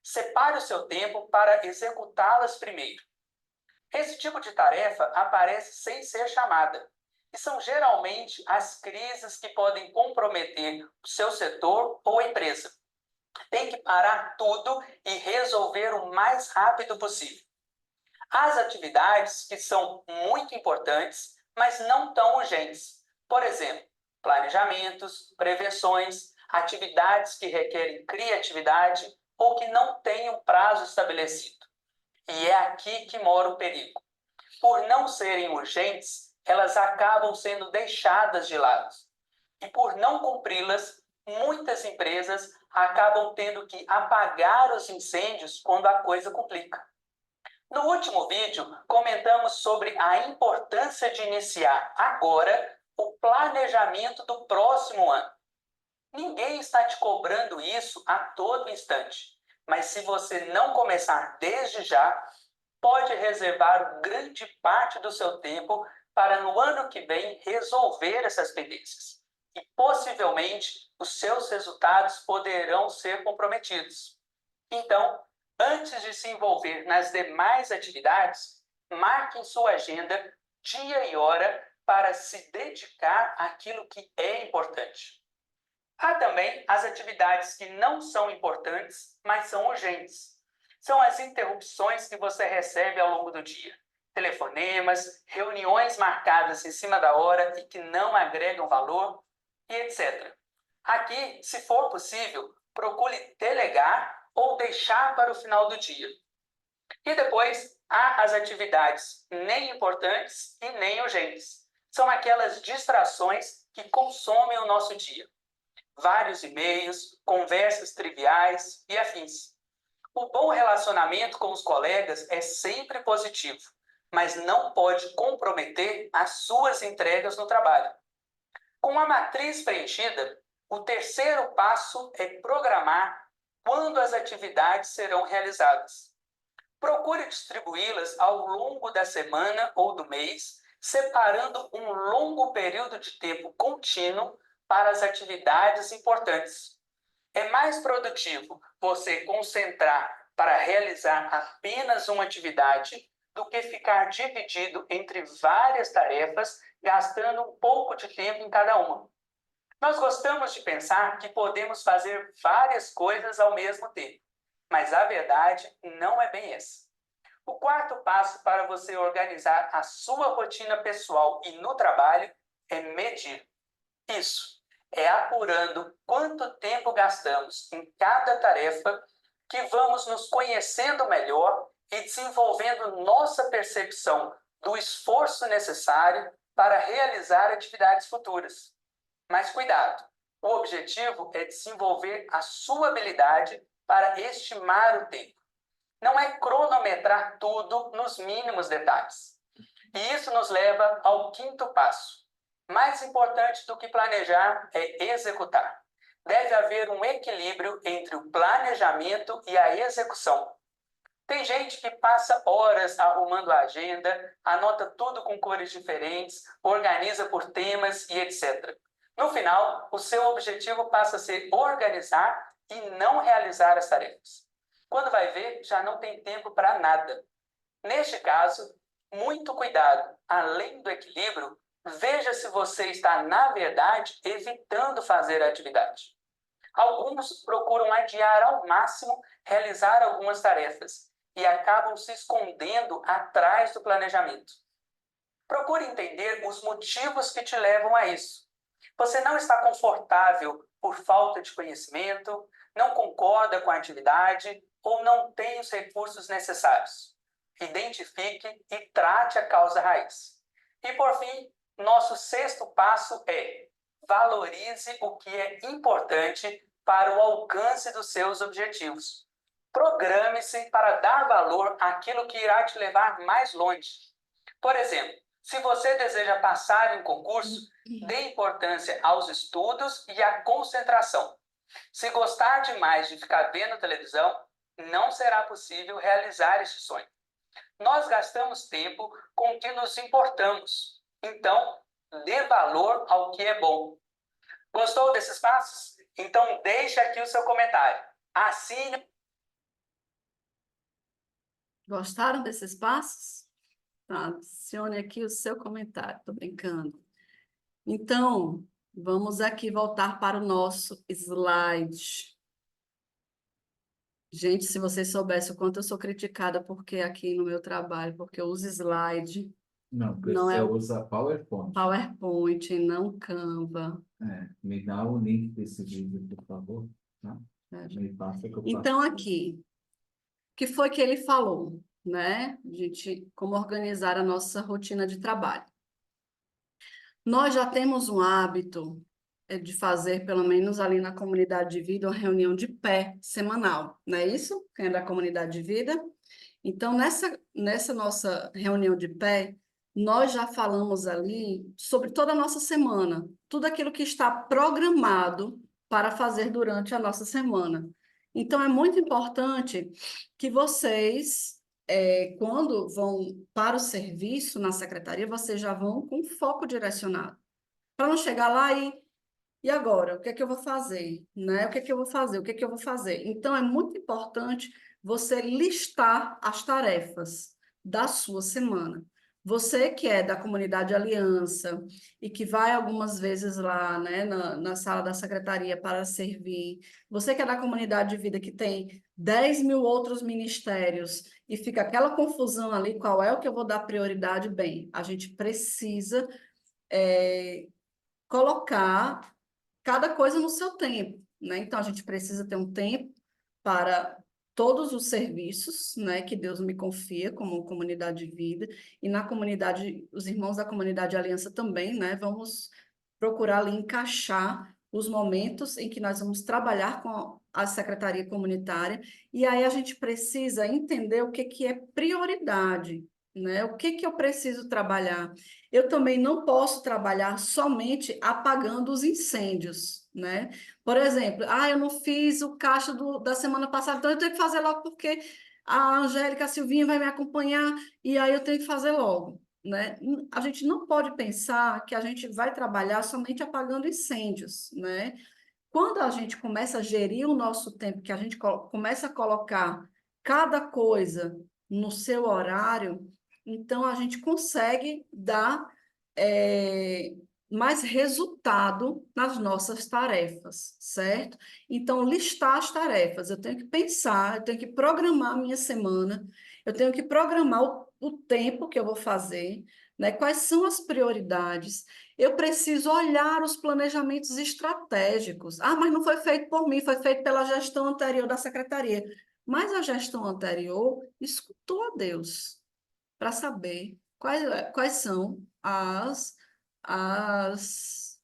Separe o seu tempo para executá-las primeiro. Esse tipo de tarefa aparece sem ser chamada, e são geralmente as crises que podem comprometer o seu setor ou empresa. Tem que parar tudo e resolver o mais rápido possível. As atividades que são muito importantes, mas não tão urgentes. Por exemplo, planejamentos, prevenções, atividades que requerem criatividade ou que não têm um prazo estabelecido. E é aqui que mora o perigo. Por não serem urgentes, elas acabam sendo deixadas de lado. E por não cumpri-las, muitas empresas acabam tendo que apagar os incêndios quando a coisa complica. No último vídeo, comentamos sobre a importância de iniciar agora o planejamento do próximo ano. Ninguém está te cobrando isso a todo instante, mas se você não começar desde já, pode reservar grande parte do seu tempo para no ano que vem resolver essas pendências. E possivelmente os seus resultados poderão ser comprometidos. Então, antes de se envolver nas demais atividades, marque em sua agenda dia e hora para se dedicar àquilo que é importante. Há também as atividades que não são importantes, mas são urgentes. São as interrupções que você recebe ao longo do dia. Telefonemas, reuniões marcadas em cima da hora e que não agregam valor, e etc. Aqui, se for possível, procure delegar ou deixar para o final do dia. E depois, há as atividades nem importantes e nem urgentes. São aquelas distrações que consomem o nosso dia. Vários e-mails, conversas triviais e afins. O bom relacionamento com os colegas é sempre positivo, mas não pode comprometer as suas entregas no trabalho. Com a matriz preenchida, o terceiro passo é programar quando as atividades serão realizadas. Procure distribuí-las ao longo da semana ou do mês, separando um longo período de tempo contínuo para as atividades importantes. É mais produtivo você concentrar para realizar apenas uma atividade do que ficar dividido entre várias tarefas, gastando um pouco de tempo em cada uma. Nós gostamos de pensar que podemos fazer várias coisas ao mesmo tempo, mas a verdade não é bem essa. O quarto passo para você organizar a sua rotina pessoal e no trabalho é medir. Isso é apurando quanto tempo gastamos em cada tarefa, que vamos nos conhecendo melhor e desenvolvendo nossa percepção do esforço necessário para realizar atividades futuras. Mas cuidado, o objetivo é desenvolver a sua habilidade para estimar o tempo. Não é cronometrar tudo nos mínimos detalhes. E isso nos leva ao quinto passo. Mais importante do que planejar é executar. Deve haver um equilíbrio entre o planejamento e a execução. Tem gente que passa horas arrumando a agenda, anota tudo com cores diferentes, organiza por temas e etc. No final, o seu objetivo passa a ser organizar e não realizar as tarefas. Quando vai ver, já não tem tempo para nada. Neste caso, muito cuidado. Além do equilíbrio, veja se você está, na verdade, evitando fazer a atividade. Alguns procuram adiar ao máximo realizar algumas tarefas e acabam se escondendo atrás do planejamento. Procure entender os motivos que te levam a isso. Você não está confortável por falta de conhecimento, não concorda com a atividade ou não tem os recursos necessários. Identifique e trate a causa raiz. E, por fim, nosso sexto passo é: valorize o que é importante para o alcance dos seus objetivos. Programe-se para dar valor àquilo que irá te levar mais longe. Por exemplo, se você deseja passar em um concurso, dê importância aos estudos e à concentração. Se gostar demais de ficar vendo televisão, não será possível realizar este sonho. Nós gastamos tempo com o que nos importamos. Então, dê valor ao que é bom. Gostou desses passos? Então, deixe aqui o seu comentário. Assine. Gostaram desses passos? Tá, adicione aqui o seu comentário. Estou brincando. Então, vamos aqui voltar para o nosso slide. Gente, se vocês soubessem o quanto eu sou criticada porque aqui no meu trabalho, porque eu uso slide, Não, porque Não você é- usa PowerPoint. PowerPoint, não Canva. Me dá o link desse vídeo, por favor. Tá? É, Me passa que eu Então, passo. aqui, o que foi que ele falou, né? Como organizar a nossa rotina de trabalho. Nós já temos um hábito de fazer, pelo menos ali na comunidade de vida, uma reunião de pé semanal, não é isso? Quem é da comunidade de vida? Então, nessa nossa reunião de pé, nós já falamos ali sobre toda a nossa semana, tudo aquilo que está programado para fazer durante a nossa semana. Então, é muito importante que vocês, quando vão para o serviço na secretaria, vocês já vão com foco direcionado. Para não chegar lá e agora? O que é que eu vou fazer? Né? O que é que eu vou fazer? O que é que eu vou fazer? Então, é muito importante você listar as tarefas. da sua semana. Você que é da comunidade Aliança e que vai algumas vezes lá, né, na sala da secretaria para servir, você que é da comunidade de vida que tem 10 mil outros ministérios e fica aquela confusão ali, qual é o que eu vou dar prioridade? Bem, a gente precisa colocar cada coisa no seu tempo, né? Então, a gente precisa ter um tempo para todos os serviços, né, que Deus me confia como comunidade de vida, e na comunidade, os irmãos da comunidade Aliança também, né, vamos procurar ali encaixar os momentos em que nós vamos trabalhar com a secretaria comunitária, e aí a gente precisa entender o que é prioridade, né? O que eu preciso trabalhar? Eu também não posso trabalhar somente apagando os incêndios, né? Por exemplo, eu não fiz o caixa da semana passada, então eu tenho que fazer logo porque a Angélica, a Silvinha vai me acompanhar e aí eu tenho que fazer logo, né? A gente não pode pensar que a gente vai trabalhar somente apagando incêndios, né? Quando a gente começa a gerir o nosso tempo, que a gente começa a colocar cada coisa no seu horário, então a gente consegue dar mais resultado nas nossas tarefas, certo? Então, listar as tarefas, eu tenho que pensar, eu tenho que programar a minha semana, eu tenho que programar o tempo que eu vou fazer, né? Quais são as prioridades? Eu preciso olhar os planejamentos estratégicos. Mas não foi feito por mim, foi feito pela gestão anterior da secretaria. Mas a gestão anterior escutou a Deus para saber quais são as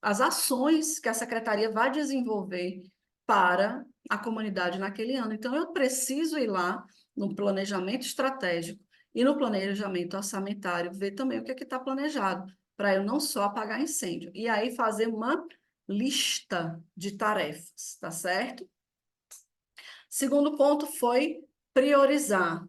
ações que a secretaria vai desenvolver para a comunidade naquele ano. Então, eu preciso ir lá no planejamento estratégico e no planejamento orçamentário, ver também o que está planejado, para eu não só apagar incêndio. E aí fazer uma lista de tarefas, tá certo? Segundo ponto foi priorizar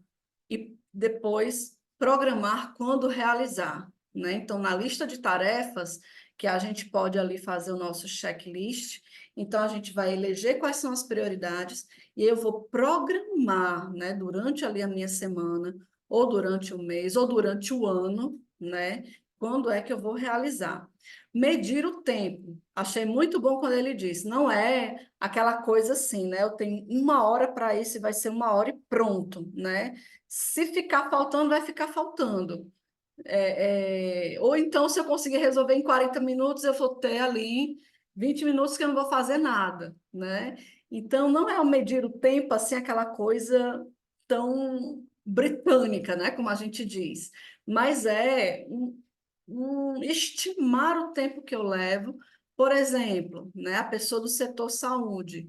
e depois programar quando realizar, né? Então, na lista de tarefas, que a gente pode ali fazer o nosso checklist, então a gente vai eleger quais são as prioridades e eu vou programar, né, durante ali a minha semana, ou durante o mês, ou durante o ano, né? Quando é que eu vou realizar? Medir o tempo. Achei muito bom quando ele disse, não é aquela coisa assim, né? Eu tenho 1 hora para isso e vai ser 1 hora e pronto, né? Se ficar faltando, vai ficar faltando. Ou então, se eu conseguir resolver em 40 minutos, eu vou ter ali 20 minutos que eu não vou fazer nada, né? Então, não é o medir o tempo assim, aquela coisa tão britânica, né? Como a gente diz, mas é estimar o tempo que eu levo. Por exemplo, né, a pessoa do setor saúde,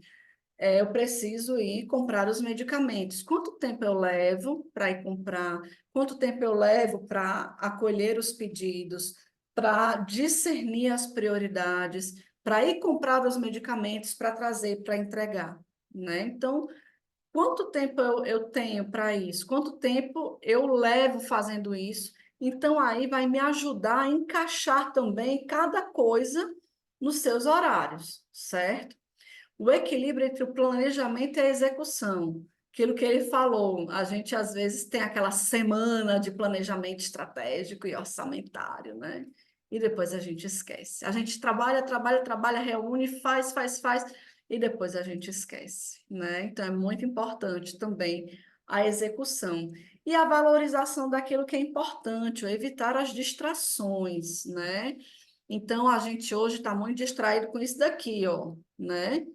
eu preciso ir comprar os medicamentos. Quanto tempo eu levo para ir comprar? Quanto tempo eu levo para acolher os pedidos, para discernir as prioridades, para ir comprar os medicamentos para trazer, para entregar, né? Então, quanto tempo eu tenho para isso? Quanto tempo eu levo fazendo isso? Então, aí vai me ajudar a encaixar também cada coisa nos seus horários, certo? O equilíbrio entre o planejamento e a execução. Aquilo que ele falou, a gente às vezes tem aquela semana de planejamento estratégico e orçamentário, né? E depois a gente esquece. A gente trabalha, trabalha, trabalha, reúne, faz, e depois a gente esquece, né? Então é muito importante também a execução e a valorização daquilo que é importante, evitar as distrações, né? Então a gente hoje está muito distraído com isso daqui, ó, né?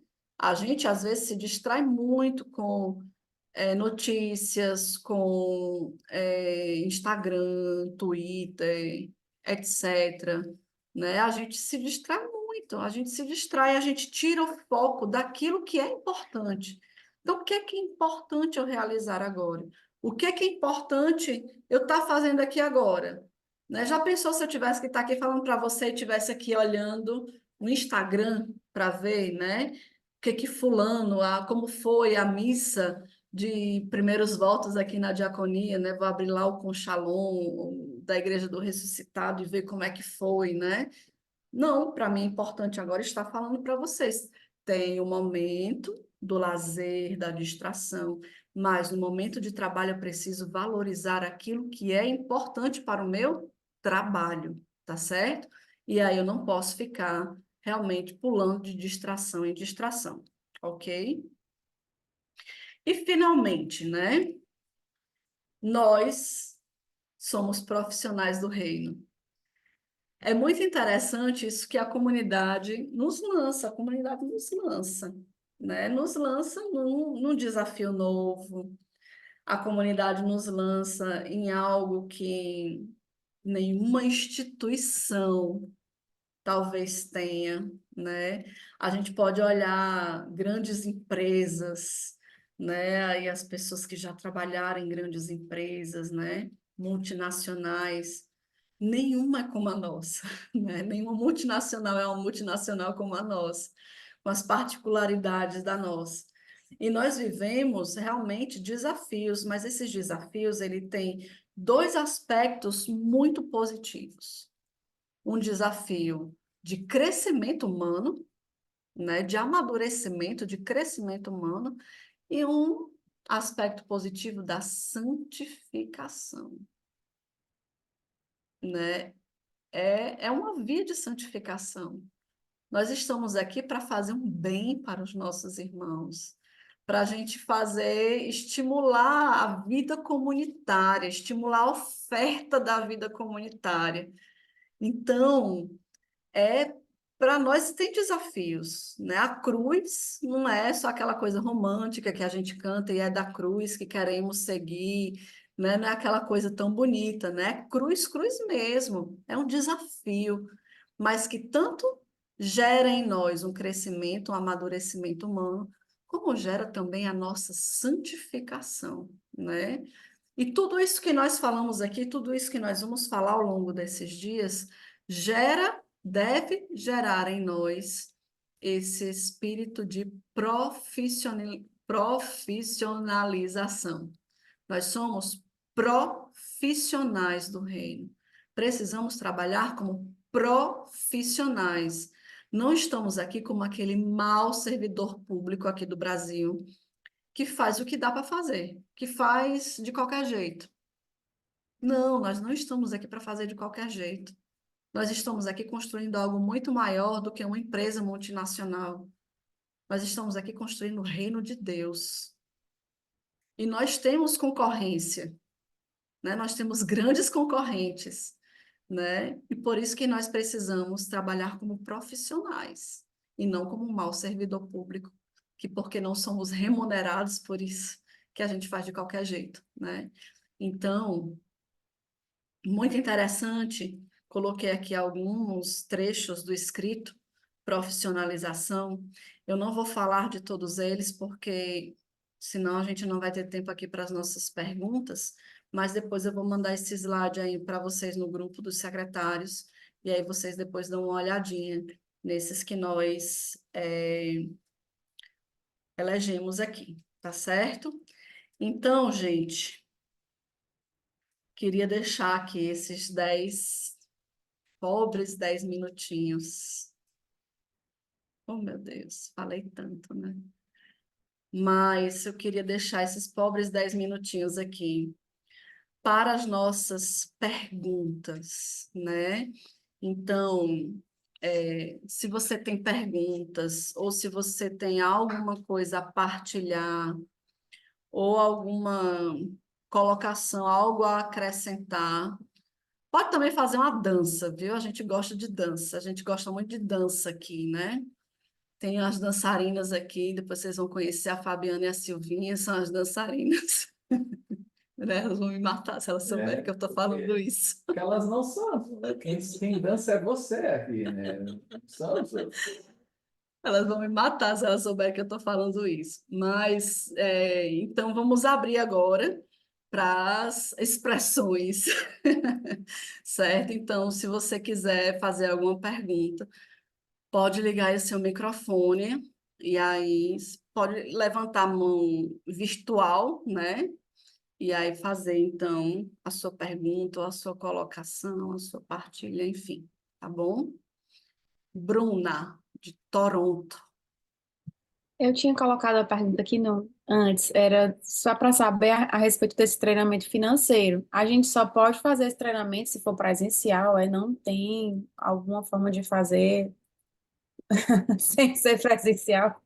A gente, às vezes, se distrai muito com notícias, com Instagram, Twitter, etc. Né? A gente se distrai muito, a gente tira o foco daquilo que é importante. Então, o que é importante eu realizar agora? O que é importante eu estar fazendo aqui agora? Né? Já pensou se eu tivesse que estar aqui falando para você e estivesse aqui olhando no Instagram para ver, né? Que fulano, como foi a missa de primeiros votos aqui na diaconia, né? Vou abrir lá o Conchalon da Igreja do Ressuscitado e ver como é que foi, né? Não, para mim é importante agora estar falando para vocês. Tem o momento do lazer, da distração, mas no momento de trabalho eu preciso valorizar aquilo que é importante para o meu trabalho, tá certo? E aí eu não posso ficar realmente pulando de distração em distração, ok? E finalmente, né? Nós somos profissionais do reino. É muito interessante isso que a comunidade nos lança, né? Nos lança num desafio novo. A comunidade nos lança em algo que nenhuma instituição talvez tenha, né? A gente pode olhar grandes empresas, né? Aí as pessoas que já trabalharam em grandes empresas, né? Multinacionais, nenhuma é como a nossa, né? Nenhuma multinacional é uma multinacional como a nossa, com as particularidades da nossa. E nós vivemos realmente desafios, mas esses desafios ele tem dois aspectos muito positivos. Um desafio de crescimento humano, né, de amadurecimento, de crescimento humano, e um aspecto positivo da santificação, né? É uma via de santificação. Nós estamos aqui para fazer um bem para os nossos irmãos, para a gente fazer, estimular a vida comunitária, estimular a oferta da vida comunitária. Então, para nós tem desafios, né? A cruz não é só aquela coisa romântica que a gente canta e é da cruz que queremos seguir, né? Não é aquela coisa tão bonita, né? Cruz, cruz mesmo, é um desafio, mas que tanto gera em nós um crescimento, um amadurecimento humano, como gera também a nossa santificação, né? E tudo isso que nós falamos aqui, tudo isso que nós vamos falar ao longo desses dias, deve gerar em nós esse espírito de profissionalização. Nós somos profissionais do reino. Precisamos trabalhar como profissionais. Não estamos aqui como aquele mau servidor público aqui do Brasil, que faz o que dá para fazer, que faz de qualquer jeito. Não, nós não estamos aqui para fazer de qualquer jeito. Nós estamos aqui construindo algo muito maior do que uma empresa multinacional. Nós estamos aqui construindo o reino de Deus. E nós temos concorrência, né? Nós temos grandes concorrentes, né? E por isso que nós precisamos trabalhar como profissionais e não como um mau servidor público, que porque não somos remunerados por isso, que a gente faz de qualquer jeito, né? Então, muito interessante, coloquei aqui alguns trechos do escrito Profissionalização. Eu não vou falar de todos eles, porque senão a gente não vai ter tempo aqui para as nossas perguntas, mas depois eu vou mandar esse slide aí para vocês no grupo dos secretários, e aí vocês depois dão uma olhadinha nesses que nós elegemos aqui, tá certo? Então, gente, queria deixar aqui esses 10 pobres 10 minutinhos. Oh, meu Deus, falei tanto, né? Mas eu queria deixar esses pobres 10 minutinhos aqui para as nossas perguntas, né? Então, se você tem perguntas, ou se você tem alguma coisa a partilhar, ou alguma colocação, algo a acrescentar, pode também fazer uma dança, viu? A gente gosta de dança, a gente gosta muito de dança aqui, né? Tem as dançarinas aqui, depois vocês vão conhecer a Fabiana e a Silvinha, são as dançarinas. Né? Elas vão me matar se elas souberem que eu estou falando isso. Porque elas não são. Quem dança é você aqui, né? São, Elas vão me matar se elas souberem que eu estou falando isso. Mas, então, vamos abrir agora para as expressões, certo? Então, se você quiser fazer alguma pergunta, pode ligar aí o seu microfone e aí pode levantar a mão virtual, né? E aí fazer, então, a sua pergunta, ou a sua colocação, a sua partilha, enfim, tá bom? Bruna, de Toronto. Eu tinha colocado a pergunta aqui antes, era só para saber a respeito desse treinamento financeiro. A gente só pode fazer esse treinamento se for presencial, não tem alguma forma de fazer sem ser presencial?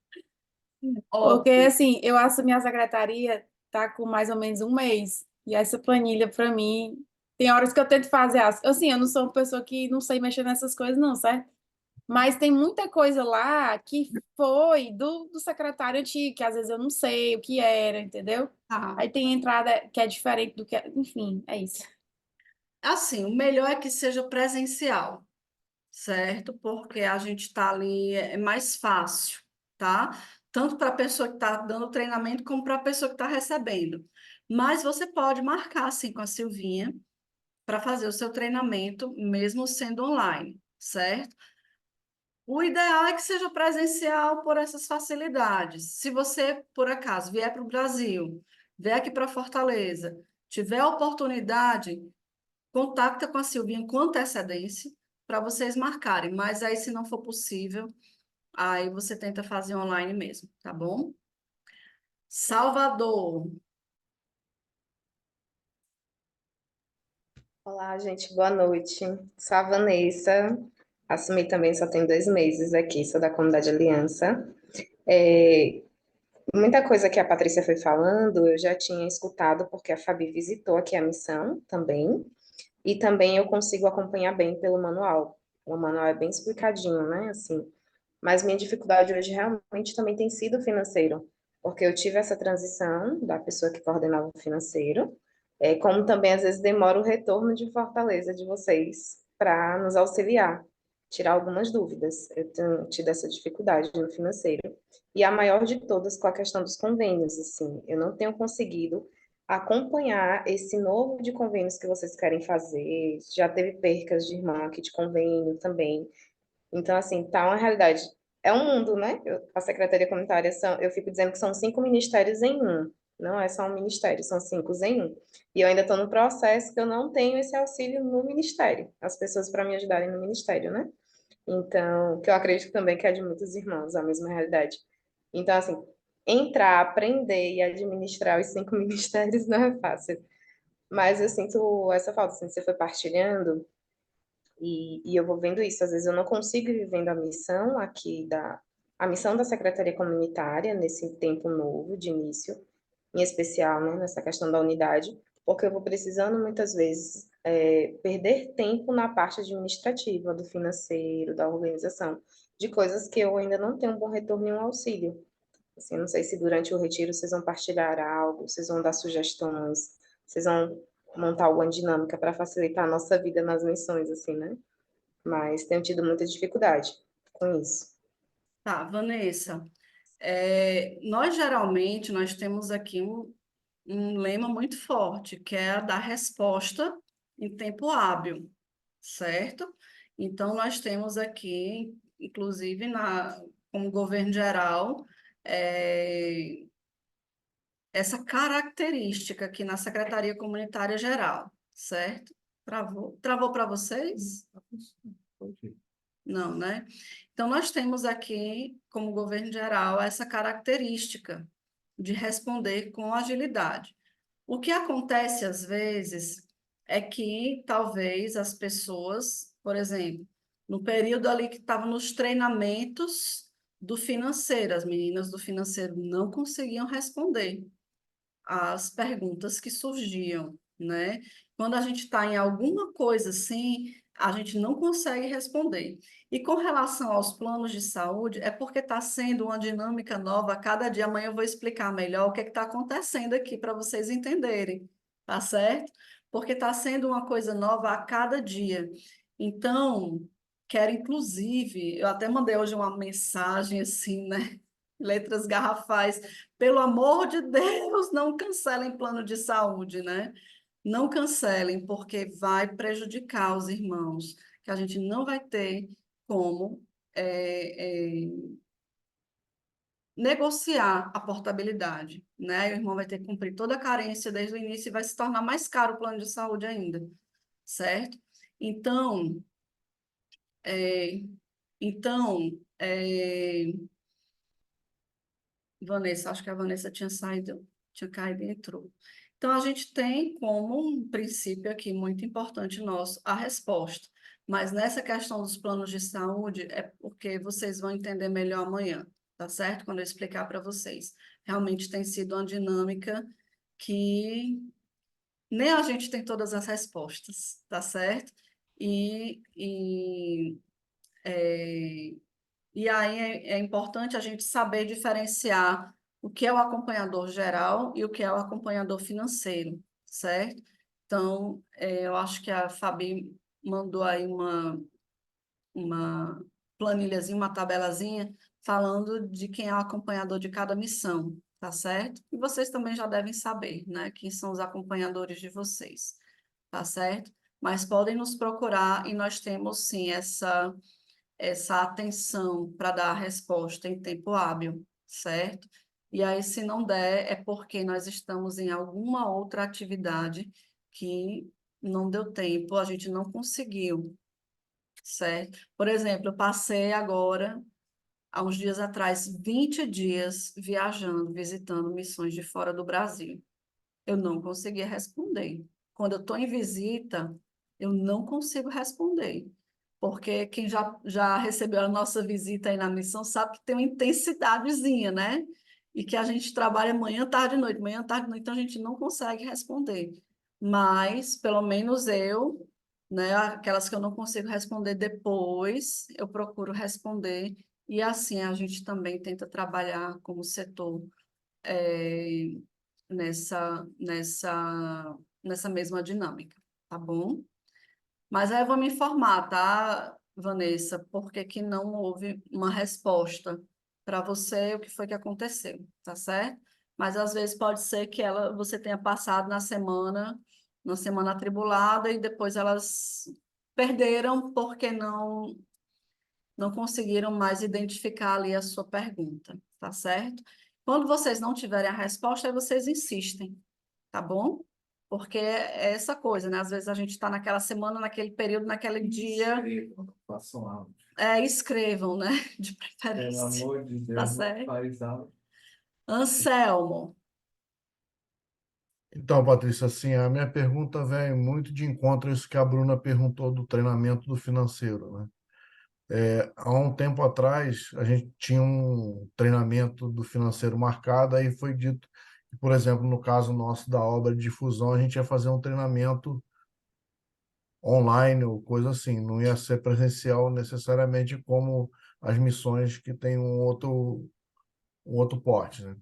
Porque, Ótimo. assim, eu assumi a secretaria, tá com mais ou menos um mês, e essa planilha, para mim, tem horas que eu tento fazer assim, eu não sou uma pessoa que não sei mexer nessas coisas, não, certo? Mas tem muita coisa lá que foi do secretário antigo, que às vezes eu não sei o que era, entendeu? Tá. Aí tem entrada que é diferente do que. Enfim, é isso. Assim, o melhor é que seja presencial, certo? Porque a gente está ali, é mais fácil, tá? Tanto para a pessoa que está dando o treinamento, como para a pessoa que está recebendo. Mas você pode marcar, assim, com a Silvinha, para fazer o seu treinamento, mesmo sendo online, certo? O ideal é que seja presencial por essas facilidades. Se você, por acaso, vier para o Brasil, vier aqui para Fortaleza, tiver a oportunidade, contacta com a Silvinha com antecedência para vocês marcarem. Mas aí, se não for possível, aí você tenta fazer online mesmo, tá bom? Salvador. Olá, gente, boa noite. Sou a Vanessa, assumi também só tem 2 meses aqui, sou da Comunidade Aliança. É, muita coisa que a Patrícia foi falando, eu já tinha escutado, porque a Fabi visitou aqui a missão também, e também eu consigo acompanhar bem pelo manual. O manual é bem explicadinho, né, assim. Mas minha dificuldade hoje realmente também tem sido financeiro, porque eu tive essa transição da pessoa que coordenava o financeiro, como também às vezes demora o retorno de Fortaleza de vocês para nos auxiliar, tirar algumas dúvidas. Eu tenho tido essa dificuldade no financeiro. E a maior de todas com a questão dos convênios, assim, eu não tenho conseguido acompanhar esse novo de convênios que vocês querem fazer. Já teve percas de irmã aqui de convênio também. Então, assim, tá uma realidade. É um mundo, né? A Secretaria Comunitária eu fico dizendo que são 5 ministérios em um. Não é só um ministério, são 5 em um. E eu ainda estou no processo que eu não tenho esse auxílio no ministério, as pessoas para me ajudarem no ministério, né? Então, que eu acredito também que é de muitos irmãos, a mesma realidade. Então, assim, entrar, aprender e administrar os 5 ministérios não é fácil. Mas eu sinto essa falta, assim, você foi partilhando. E eu vou vendo isso, às vezes eu não consigo ir vivendo a missão aqui a missão da Secretaria Comunitária nesse tempo novo de início, em especial, né, nessa questão da unidade, porque eu vou precisando muitas vezes perder tempo na parte administrativa, do financeiro, da organização, de coisas que eu ainda não tenho um bom retorno e um auxílio. Assim, não sei se durante o retiro vocês vão partilhar algo, vocês vão dar sugestões, vocês vão montar alguma dinâmica para facilitar a nossa vida nas missões, assim, né? Mas tenho tido muita dificuldade com isso. Tá, Vanessa. Nós geralmente nós temos aqui um lema muito forte, que é a da resposta em tempo hábil, certo? Então, nós temos aqui, inclusive, como governo geral, é, essa característica aqui na Secretaria Comunitária Geral, certo? Travou para vocês? Não, né? Então, nós temos aqui, como governo geral, essa característica de responder com agilidade. O que acontece às vezes é que talvez as pessoas, por exemplo, no período ali que estavam nos treinamentos do financeiro, as meninas do financeiro não conseguiam responder as perguntas que surgiam, né? Quando a gente está em alguma coisa assim, a gente não consegue responder. E com relação aos planos de saúde, é porque está sendo uma dinâmica nova a cada dia. Amanhã eu vou explicar melhor o que está acontecendo aqui para vocês entenderem, tá certo? Porque está sendo uma coisa nova a cada dia. Então, quero inclusive, eu até mandei hoje uma mensagem assim, né? Letras garrafais. Pelo amor de Deus, não cancelem plano de saúde, né? Não cancelem, porque vai prejudicar os irmãos, que a gente não vai ter como negociar a portabilidade, né? O irmão vai ter que cumprir toda a carência desde o início e vai se tornar mais caro o plano de saúde ainda, certo? Então, é, então, é, Vanessa, acho que a Vanessa tinha saído, tinha caído e entrou. Então, a gente tem como um princípio aqui muito importante nosso a resposta. Mas nessa questão dos planos de saúde, é porque vocês vão entender melhor amanhã, tá certo? Quando eu explicar para vocês. Realmente tem sido uma dinâmica que nem a gente tem todas as respostas, tá certo? E, é, e aí é importante a gente saber diferenciar o que é o acompanhador geral e o que é o acompanhador financeiro, certo? Então, eu acho que a Fabi mandou aí uma planilhazinha, uma tabelazinha, falando de quem é o acompanhador de cada missão, tá certo? E vocês também já devem saber, né, quem são os acompanhadores de vocês, tá certo? Mas podem nos procurar e nós temos, sim, essa atenção para dar a resposta em tempo hábil, certo? E aí, se não der, é porque nós estamos em alguma outra atividade que não deu tempo, a gente não conseguiu, certo? Por exemplo, eu passei agora, há uns dias atrás, 20 dias viajando, visitando missões de fora do Brasil. Eu não conseguia responder. Quando eu estou em visita, eu não consigo responder. Porque quem já recebeu a nossa visita aí na missão sabe que tem uma intensidadezinha, né? E que a gente trabalha manhã, tarde, noite, então a gente não consegue responder. Mas, pelo menos eu, né, aquelas que eu não consigo responder depois, eu procuro responder. E assim a gente também tenta trabalhar como setor eh, nessa mesma dinâmica, tá bom? Mas aí eu vou me informar, tá, Vanessa? Por que que não houve uma resposta para você, o que foi que aconteceu, tá certo? Mas às vezes pode ser que você tenha passado na semana atribulada, e depois elas perderam porque não conseguiram mais identificar ali a sua pergunta, tá certo? Quando vocês não tiverem a resposta, aí vocês insistem, tá bom? Porque é essa coisa, né? Às vezes a gente está naquela semana, naquele período, naquele dia, Escrevam, façam áudio. escrevam, né? De Pelo preferência, amor de tá Deus, não certo? faz áudio. Anselmo, Então, Patrícia, assim, a minha pergunta vem muito de encontro a isso que a Bruna perguntou do treinamento do financeiro, né? Há um tempo atrás, a gente tinha um treinamento do financeiro marcado, aí foi dito que, por exemplo, no caso nosso da obra de difusão, a gente ia fazer um treinamento online ou coisa assim, não ia ser presencial necessariamente como as missões que têm um outro porte, né?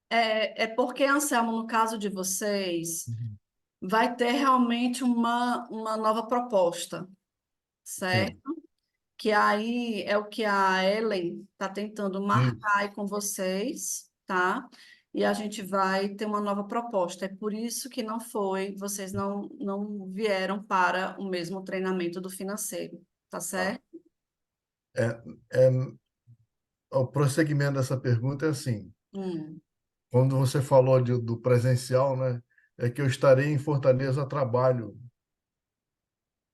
é porque, Anselmo, no caso de vocês, Uhum. vai ter realmente uma nova proposta, certo? Sim. Que aí é o que a Ellen está tentando Isso. marcar aí com vocês, tá? E a gente vai ter uma nova proposta. É por isso que vocês não vieram para o mesmo treinamento do financeiro, tá Tá. certo? É, é, o prosseguimento dessa pergunta é assim: Hum, quando você falou do presencial, né, é que eu estarei em Fortaleza a trabalho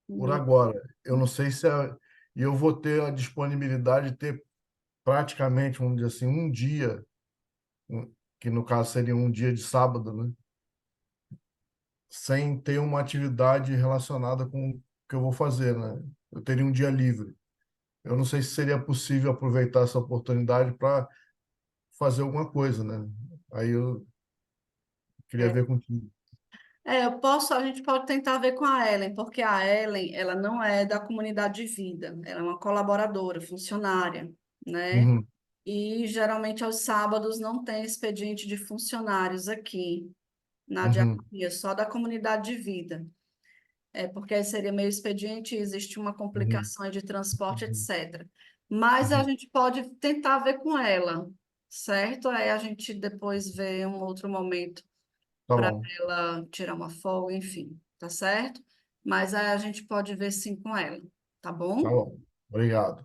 por hum, agora. Eu não sei se e eu vou ter a disponibilidade de ter praticamente, vamos dizer assim, um dia, que no caso seria um dia de sábado, né, sem ter uma atividade relacionada com o que eu vou fazer, né? Eu teria um dia livre. Eu não sei se seria possível aproveitar essa oportunidade para fazer alguma coisa, né? Aí eu queria é. ver contigo. A gente pode tentar ver com a Ellen, porque a Ellen, ela não é da comunidade de vida, ela é uma colaboradora, funcionária, né? Uhum, E geralmente aos sábados não tem expediente de funcionários aqui na uhum, diaconia, só da comunidade de vida. É porque aí seria meio expediente, existe uma uhum, complicação aí de transporte, uhum, etc. Mas a uhum. gente pode tentar ver com ela, certo? Aí a gente depois vê um outro momento Tá para bom, ela tirar uma folga, enfim, tá certo? Mas aí a gente pode ver sim com ela, tá tá bom? bom. Obrigado.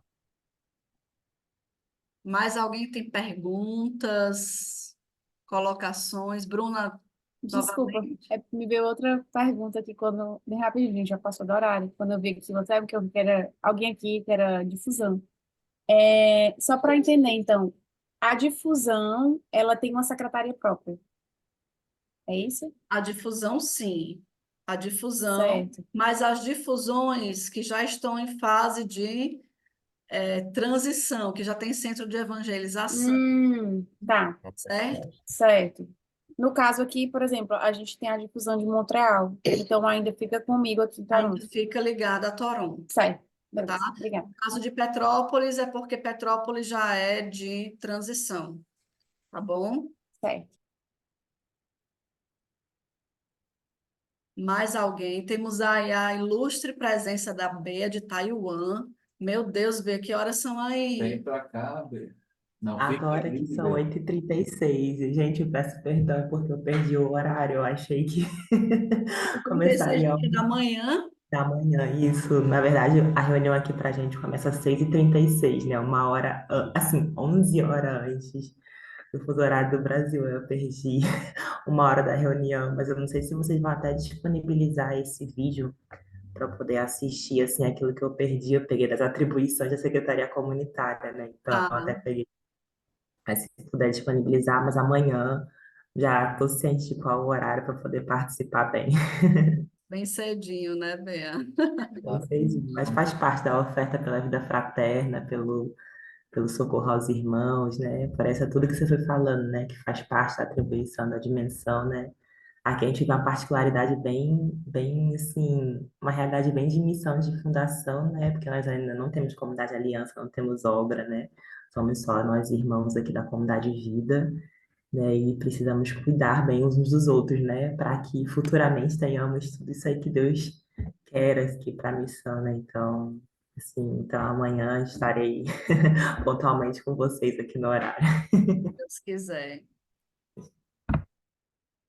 Mais alguém tem perguntas, colocações? Bruna, Desculpa, novamente. me veio outra pergunta aqui quando, bem rapidinho, já passou do horário, quando eu vi que você sabe que eu vi que era alguém aqui que era difusão. Só para entender, então, a difusão, ela tem uma secretaria própria. É isso? A difusão, sim. A difusão, Certo. mas as difusões que já estão em fase de transição, que já tem centro de evangelização, Tá, certo? certo. No caso aqui, por exemplo, a gente tem a difusão de Montreal, então ainda fica comigo aqui em Ainda Toronto. fica ligada a Toronto, Certo. Beleza, tá? obrigada. No caso de Petrópolis, é porque Petrópolis já é de transição, tá bom? Certo. Mais alguém? Temos aí a ilustre presença da Bea de Taiwan. Meu Deus, Bea, que horas são aí? Vem pra cá, Bê. Não, fica Agora aí, que são Bê. 8h36. Gente, eu peço perdão porque eu perdi o horário. Eu achei que 36 começaria da manhã. da manhã. Isso, na verdade, a reunião aqui pra gente começa às 6h36, né? Uma hora, assim, 11 horas antes do fuso horário do Brasil. Eu perdi uma hora da reunião, mas eu não sei se vocês vão até disponibilizar esse vídeo para poder assistir, assim, aquilo que eu perdi. Eu peguei das atribuições da Secretaria Comunitária, né? Então, eu Ah, até peguei. Mas se puder disponibilizar, mas amanhã já estou ciente de qual o horário para poder participar bem. bem cedinho, né, Bea? Não sei, mas faz parte da oferta pela vida fraterna, pelo socorro aos irmãos, né? Parece tudo que você foi falando, né? Que faz parte da atribuição, da dimensão, né? Aqui a gente tem uma particularidade bem, assim, uma realidade bem de missão de fundação, né? Porque nós ainda não temos comunidade aliança, não temos obra, né? Somos só nós irmãos aqui da comunidade Vida, né? E precisamos cuidar bem uns dos outros, né? Para que futuramente tenhamos tudo isso aí que Deus quer aqui para a missão, né? Então, assim, então amanhã estarei pontualmente com vocês aqui no horário. Se Deus quiser.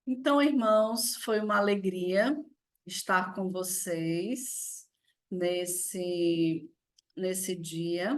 Então, irmãos, foi uma alegria estar com vocês nesse dia.